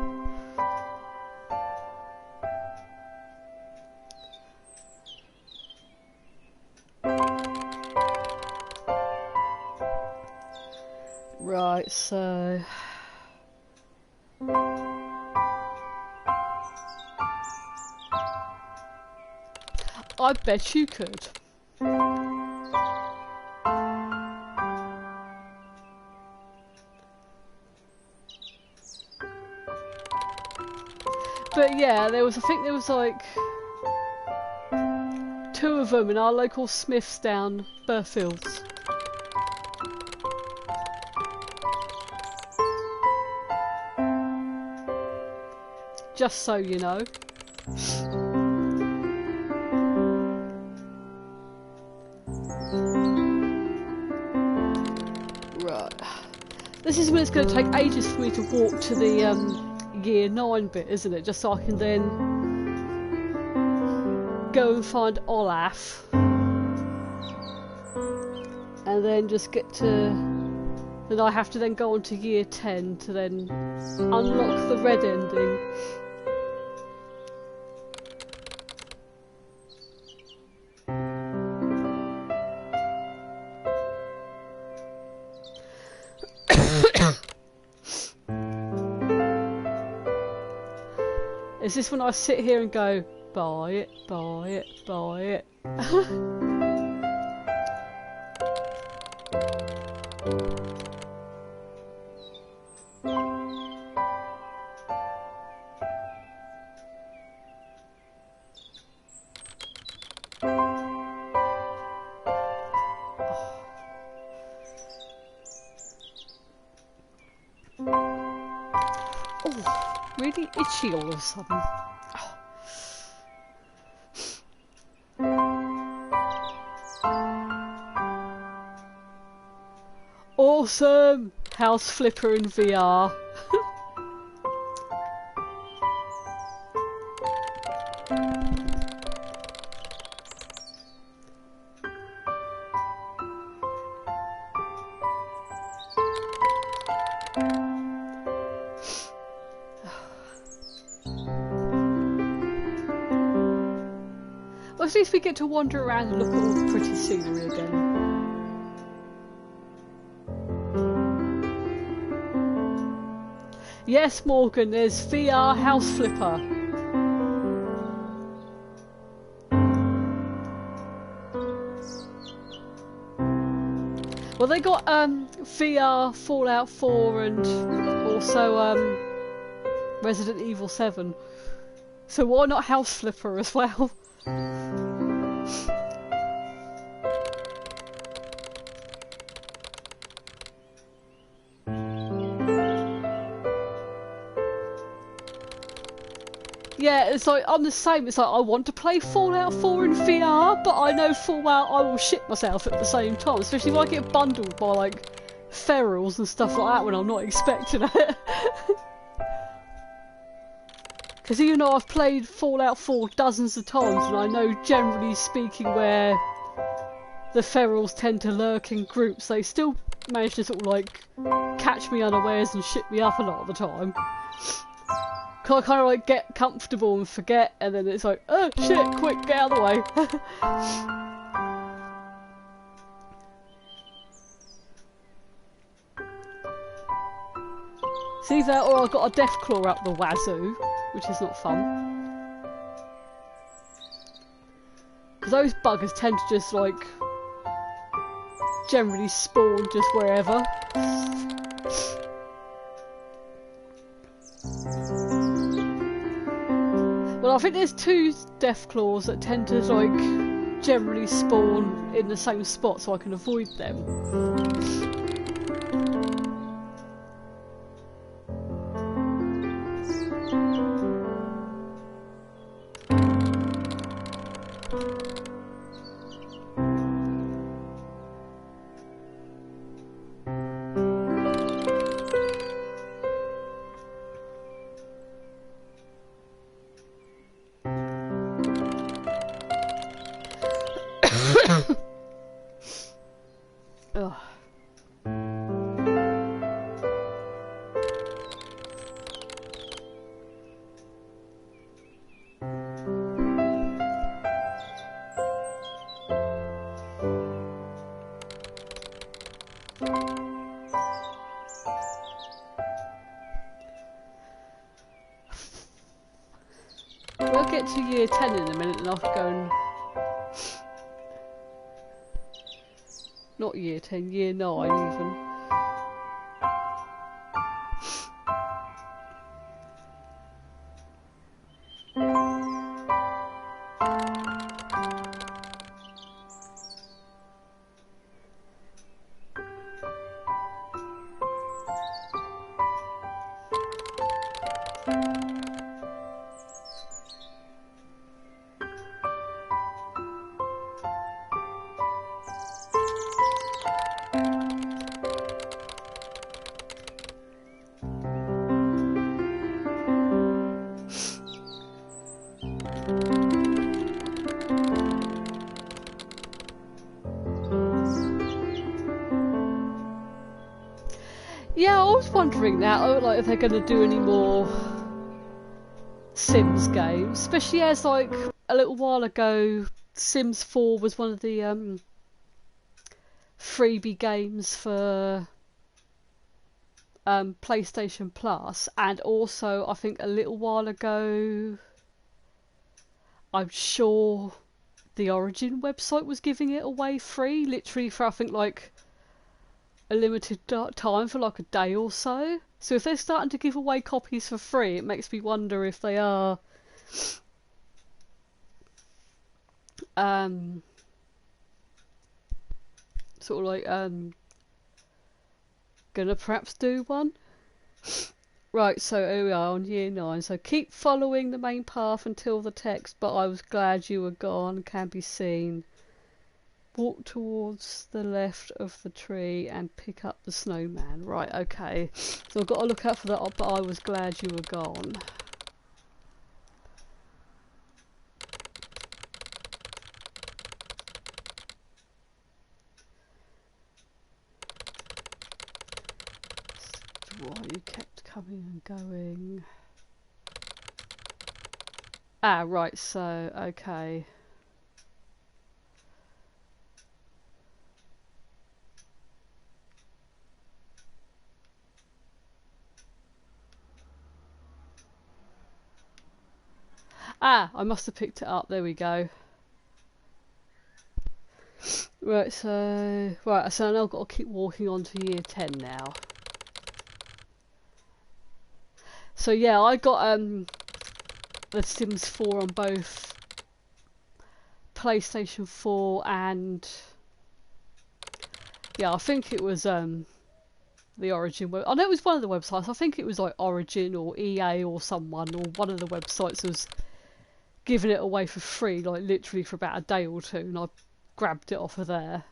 Right, so I bet you could. But yeah, I think there was like 2 of them in our local Smiths down Burfields. Just so you know. Right. This is when it's going to take ages for me to walk to the year 9 bit, isn't it? Just so I can then go and find Olaf. And then just get to... Then I have to then go on to year 10 to then unlock the red ending. Is this when I sit here and go, buy it, buy it, buy it? Really itchy all of a sudden. Oh. Awesome! House Flipper in VR. Well, at least we get to wander around and look at all the pretty scenery again. Yes, Morgan, there's VR House Flipper. Well, they got VR Fallout 4 and also Resident Evil 7. So why not House Flipper as well? Yeah, it's like, I'm the same. It's like, I want to play Fallout 4 in VR, but I know full well I will shit myself at the same time, especially if I get bundled by like ferals and stuff like that when I'm not expecting it. Because even though I've played Fallout 4 dozens of times, and I know generally speaking where the ferals tend to lurk in groups, they still manage to sort of like catch me unawares and shit me up a lot of the time. Cause I kind of like get comfortable and forget, and then it's like, oh shit, quick, get out of the way. It's either or I've got a death claw up the wazoo, which is not fun. Because those buggers tend to just like generally spawn just wherever. Well, I think there's two death claws that tend to like generally spawn in the same spot, so I can avoid them. We'll get to year 10 in a minute and I'll go and... Not year 10, year 9 even. Yeah, I was wondering that, like if they're going to do any more Sims games, especially as like a little while ago Sims 4 was one of the freebie games for PlayStation Plus, and also I think a little while ago I'm sure the Origin website was giving it away free, literally for I think like a limited time for like a day or so. So if they're starting to give away copies for free, it makes me wonder if they are sort of like gonna perhaps do one. Right, so here we are on year 9. So keep following the main path until the text "But I was glad you were gone" can be seen. Walk towards the left of the tree and pick up the snowman. Right, okay. So I've got to look out for that "But I was glad you were gone." Why you kept coming and going. Ah, right, so, okay. Ah, I must have picked it up. There we go. Right, so I've now got to keep walking on to year 10 now. So yeah, I got The Sims 4 on both PlayStation 4 and yeah, I think it was the Origin web. I know it was one of the websites. I think it was like Origin or EA or someone, or one of the websites was giving it away for free, like literally for about a day or two, and I grabbed it off of there.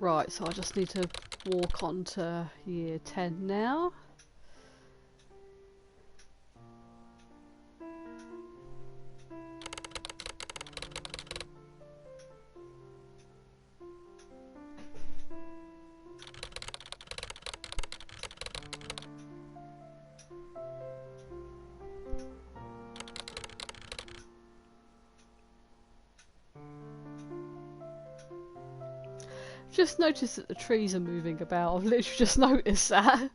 Right, so I just need to walk on to year 10 now. Just noticed that the trees are moving about. I've literally just noticed that.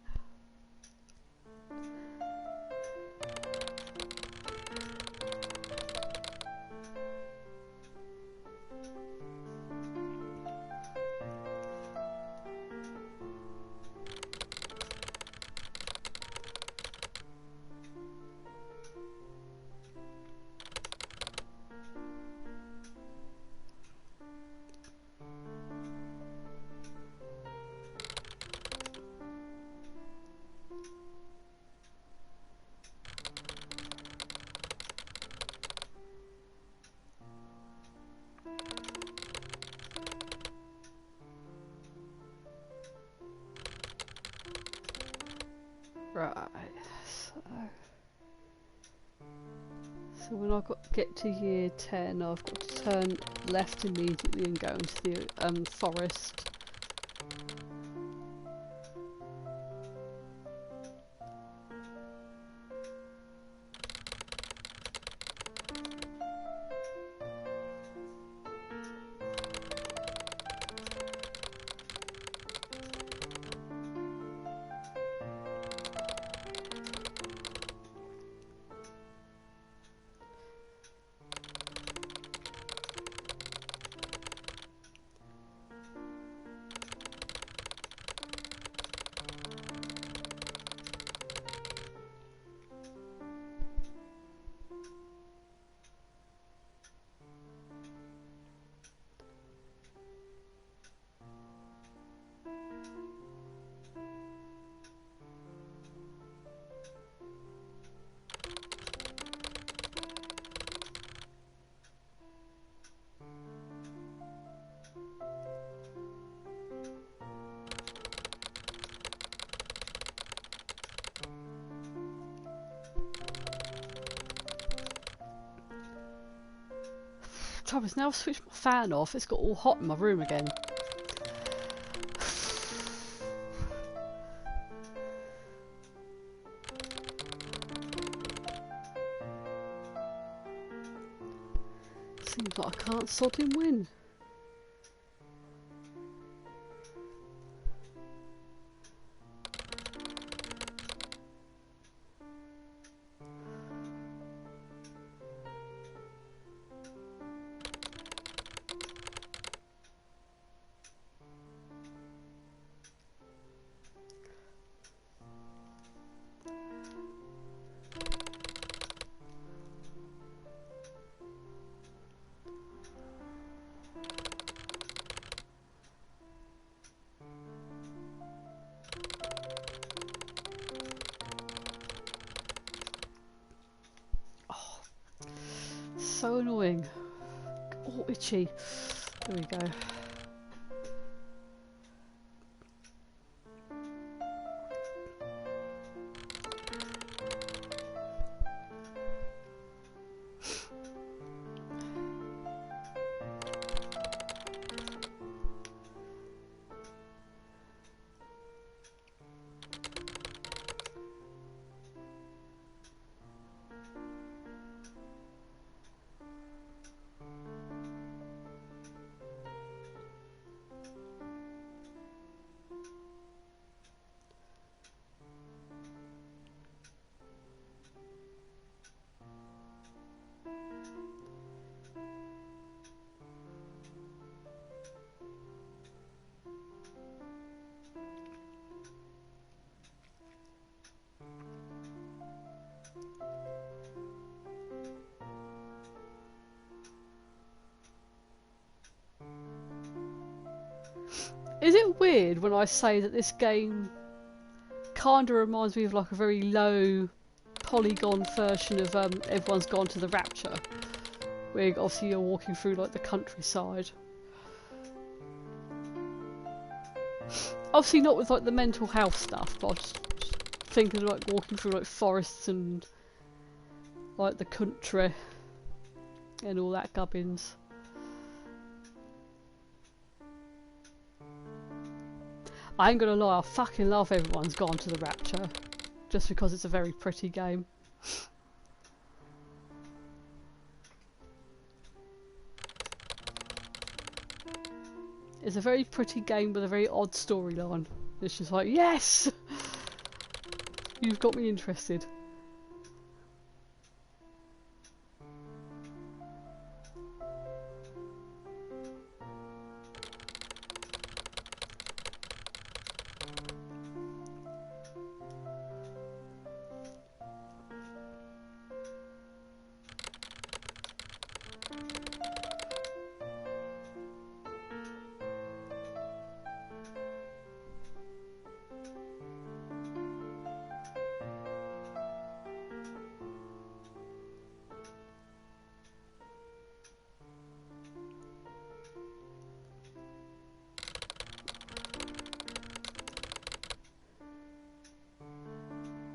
Right, so when I get to year 10, I've got to turn left immediately and go into the forest. Trouble is, now I've switched my fan off, it's got all hot in my room again. Seems like I can't sod him win. So annoying. Oh, itchy. There we go. Is it weird when I say that this game kind of reminds me of like a very low polygon version of Everyone's Gone to the Rapture, where obviously you're walking through like the countryside? Obviously not with like the mental health stuff, but I was just thinking of like walking through like forests and like the country and all that gubbins. I ain't gonna lie, I fucking love Everyone's Gone to the Rapture, just because it's a very pretty game. It's a very pretty game with a very odd storyline. It's just like, yes! You've got me interested.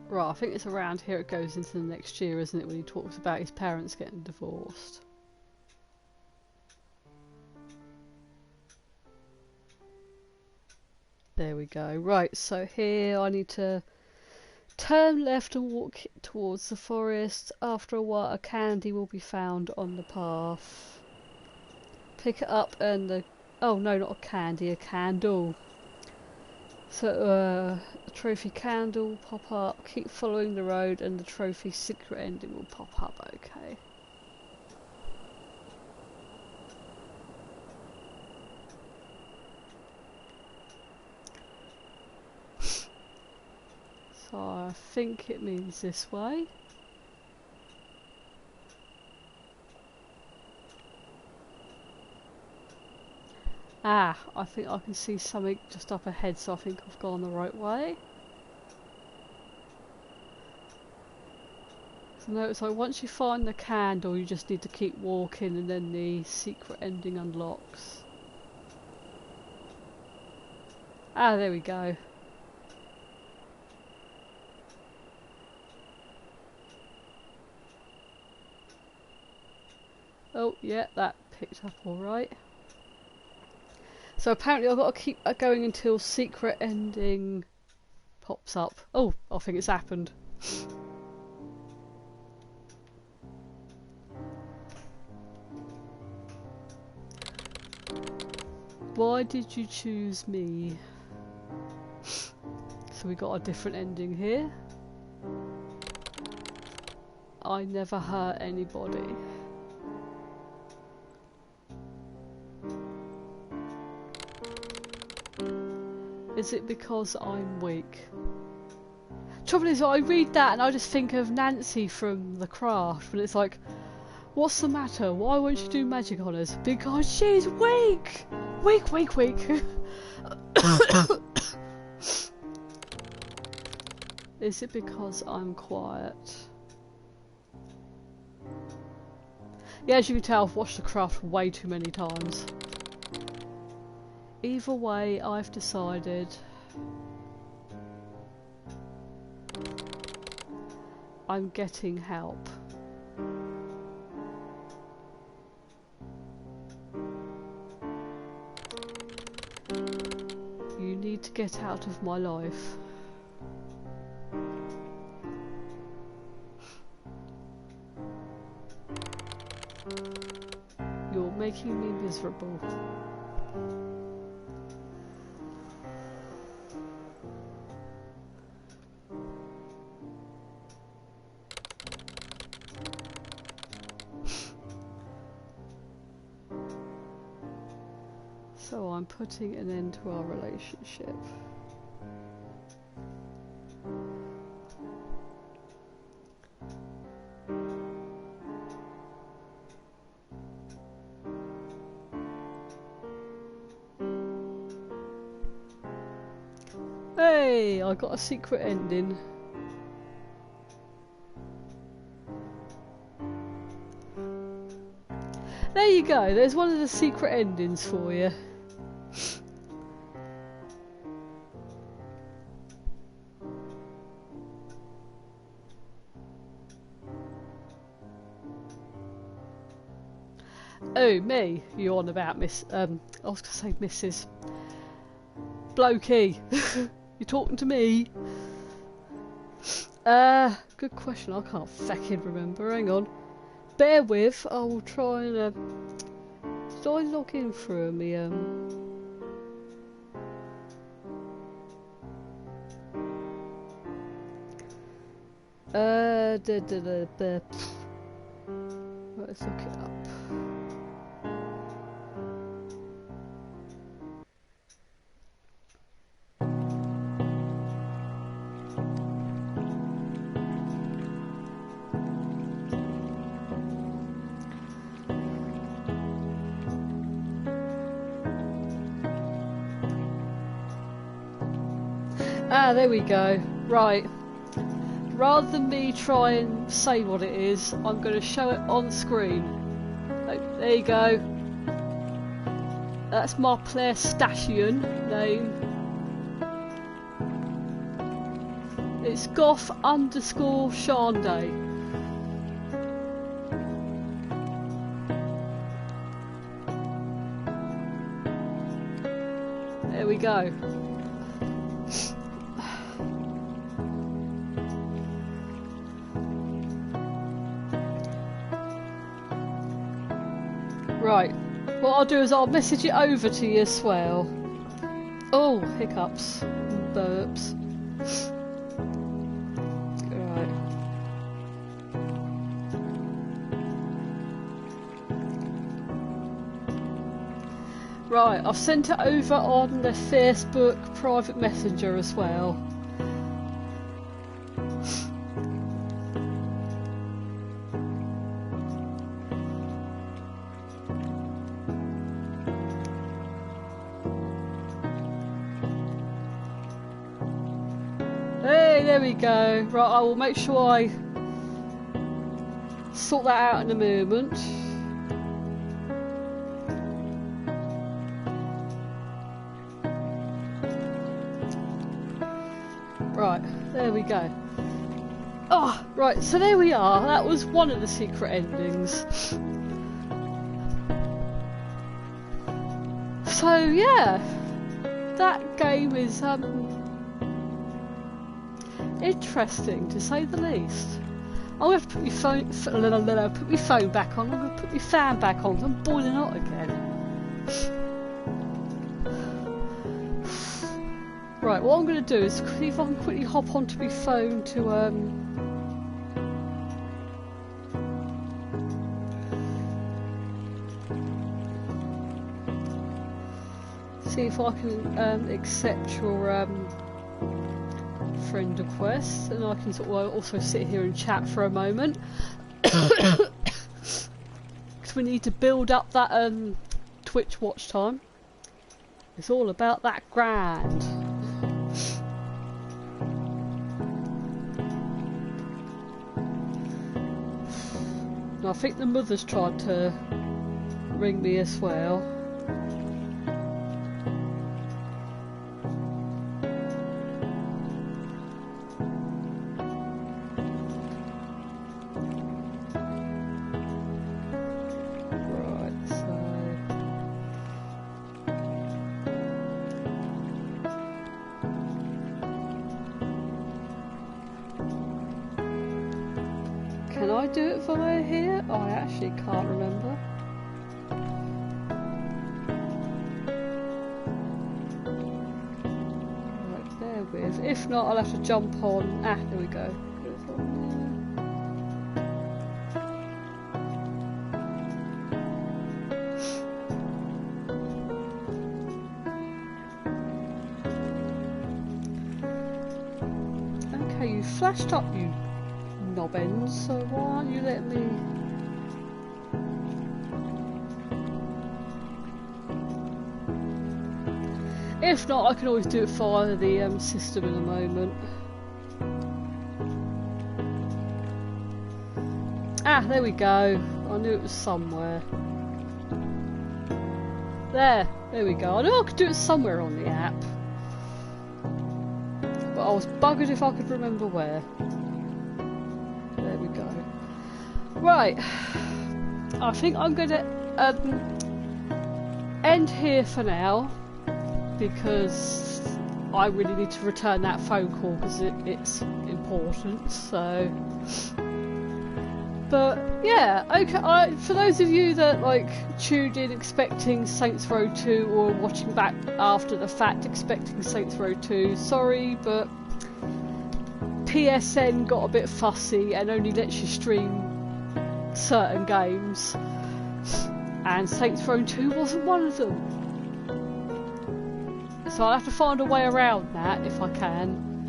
Right, I think it's around here it goes into the next year, isn't it, when he talks about his parents getting divorced. There we go. Right, so here I need to turn left and walk towards the forest. After a while a candy will be found on the path. Pick it up and the... oh no, not a candy, a candle. So a trophy candle will pop up. Keep following the road and the trophy secret ending will pop up. Okay. So I think it means this way. Ah, I think I can see something just up ahead, so I think I've gone the right way. So no, it's like once you find the candle, you just need to keep walking and then the secret ending unlocks. Ah, there we go. Oh, yeah, that picked up alright. So apparently I've got to keep going until secret ending pops up. Oh, I think it's happened. Why did you choose me? So we got a different ending here. I never hurt anybody. Is it because I'm weak? Trouble is, I read that and I just think of Nancy from The Craft, and it's like, what's the matter? Why won't she do magic on us? Because she's weak! Weak, weak, weak! Is it because I'm quiet? Yeah, as you can tell, I've watched The Craft way too many times. Either way, I've decided I'm getting help. You need to get out of my life. You're making me miserable. So I'm putting an end to our relationship. Hey, I got a secret ending. There you go, there's one of the secret endings for you. Oh, me? You on about Miss... I was going to say Mrs. Blokey. You talking to me? Good question. I can't fucking remember. Hang on. Bear with. I will try and... Did I log in through me? Let's look it up. Ah, there we go. Right. Rather than me try and say what it is, I'm going to show it on screen. Oh, there you go. That's my PlayStation name. It's goth_Shande. There we go. Right, what I'll do is I'll message it over to you as well. Oh, hiccups and burps. Right, I've sent it over on the Facebook private messenger as well. Hey, there we go. Right, I will make sure I sort that out in a moment. Right, there we go. Oh, right, so there we are. That was one of the secret endings. So, yeah. That game is, interesting, to say the least. I'm going to put my phone back on. I'm going to put my fan back on. I'm boiling hot again. Right, what I'm going to do is see if I can quickly hop onto my phone to see if I can accept your friend request, and I can sort of also sit here and chat for a moment because we need to build up that Twitch watch time. It's all about that grind. And I think the mother's tried to ring me as well. Can I do it via here? I actually can't remember. Right, bear with. If not, I'll have to jump on. Ah, there we go. Put it on there. Okay, you flashed up, you knobbins, so why aren't you letting me... If not, I can always do it via the system in a moment. Ah, there we go. I knew it was somewhere. There we go. I knew I could do it somewhere on the app. But I was buggered if I could remember where. Right, I think I'm going to end here for now, because I really need to return that phone call because it's important. So, but yeah, okay. For those of you that like tuned in expecting Saints Row 2 or watching back after the fact expecting Saints Row 2, sorry, but PSN got a bit fussy and only lets you stream certain games, and Saints Row 2 wasn't one of them. So I'll have to find a way around that if I can.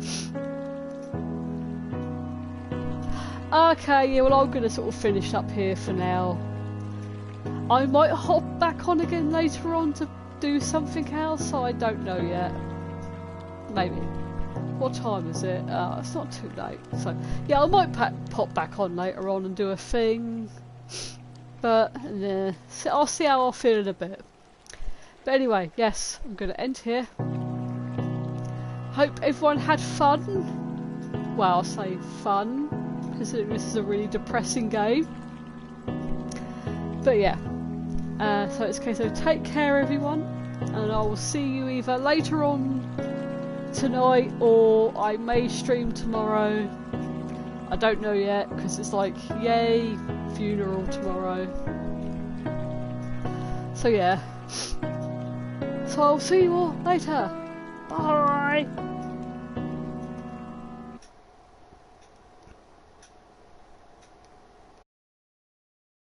Okay, yeah, well I'm going to sort of finish up here for now. I might hop back on again later on to do something else, I don't know yet. Maybe. What time is it? It's not too late. So yeah, I might pop back on later on and do a thing. But I'll see how I feel in a bit. But anyway, yes, I'm going to end here. Hope everyone had fun. Well, I'll say fun, considering this is a really depressing game. But yeah, so it's okay, so take care everyone, and I will see you either later on tonight or I may stream tomorrow. I don't know yet, because it's like, yay, funeral tomorrow. So yeah. So I'll see you all later. Bye!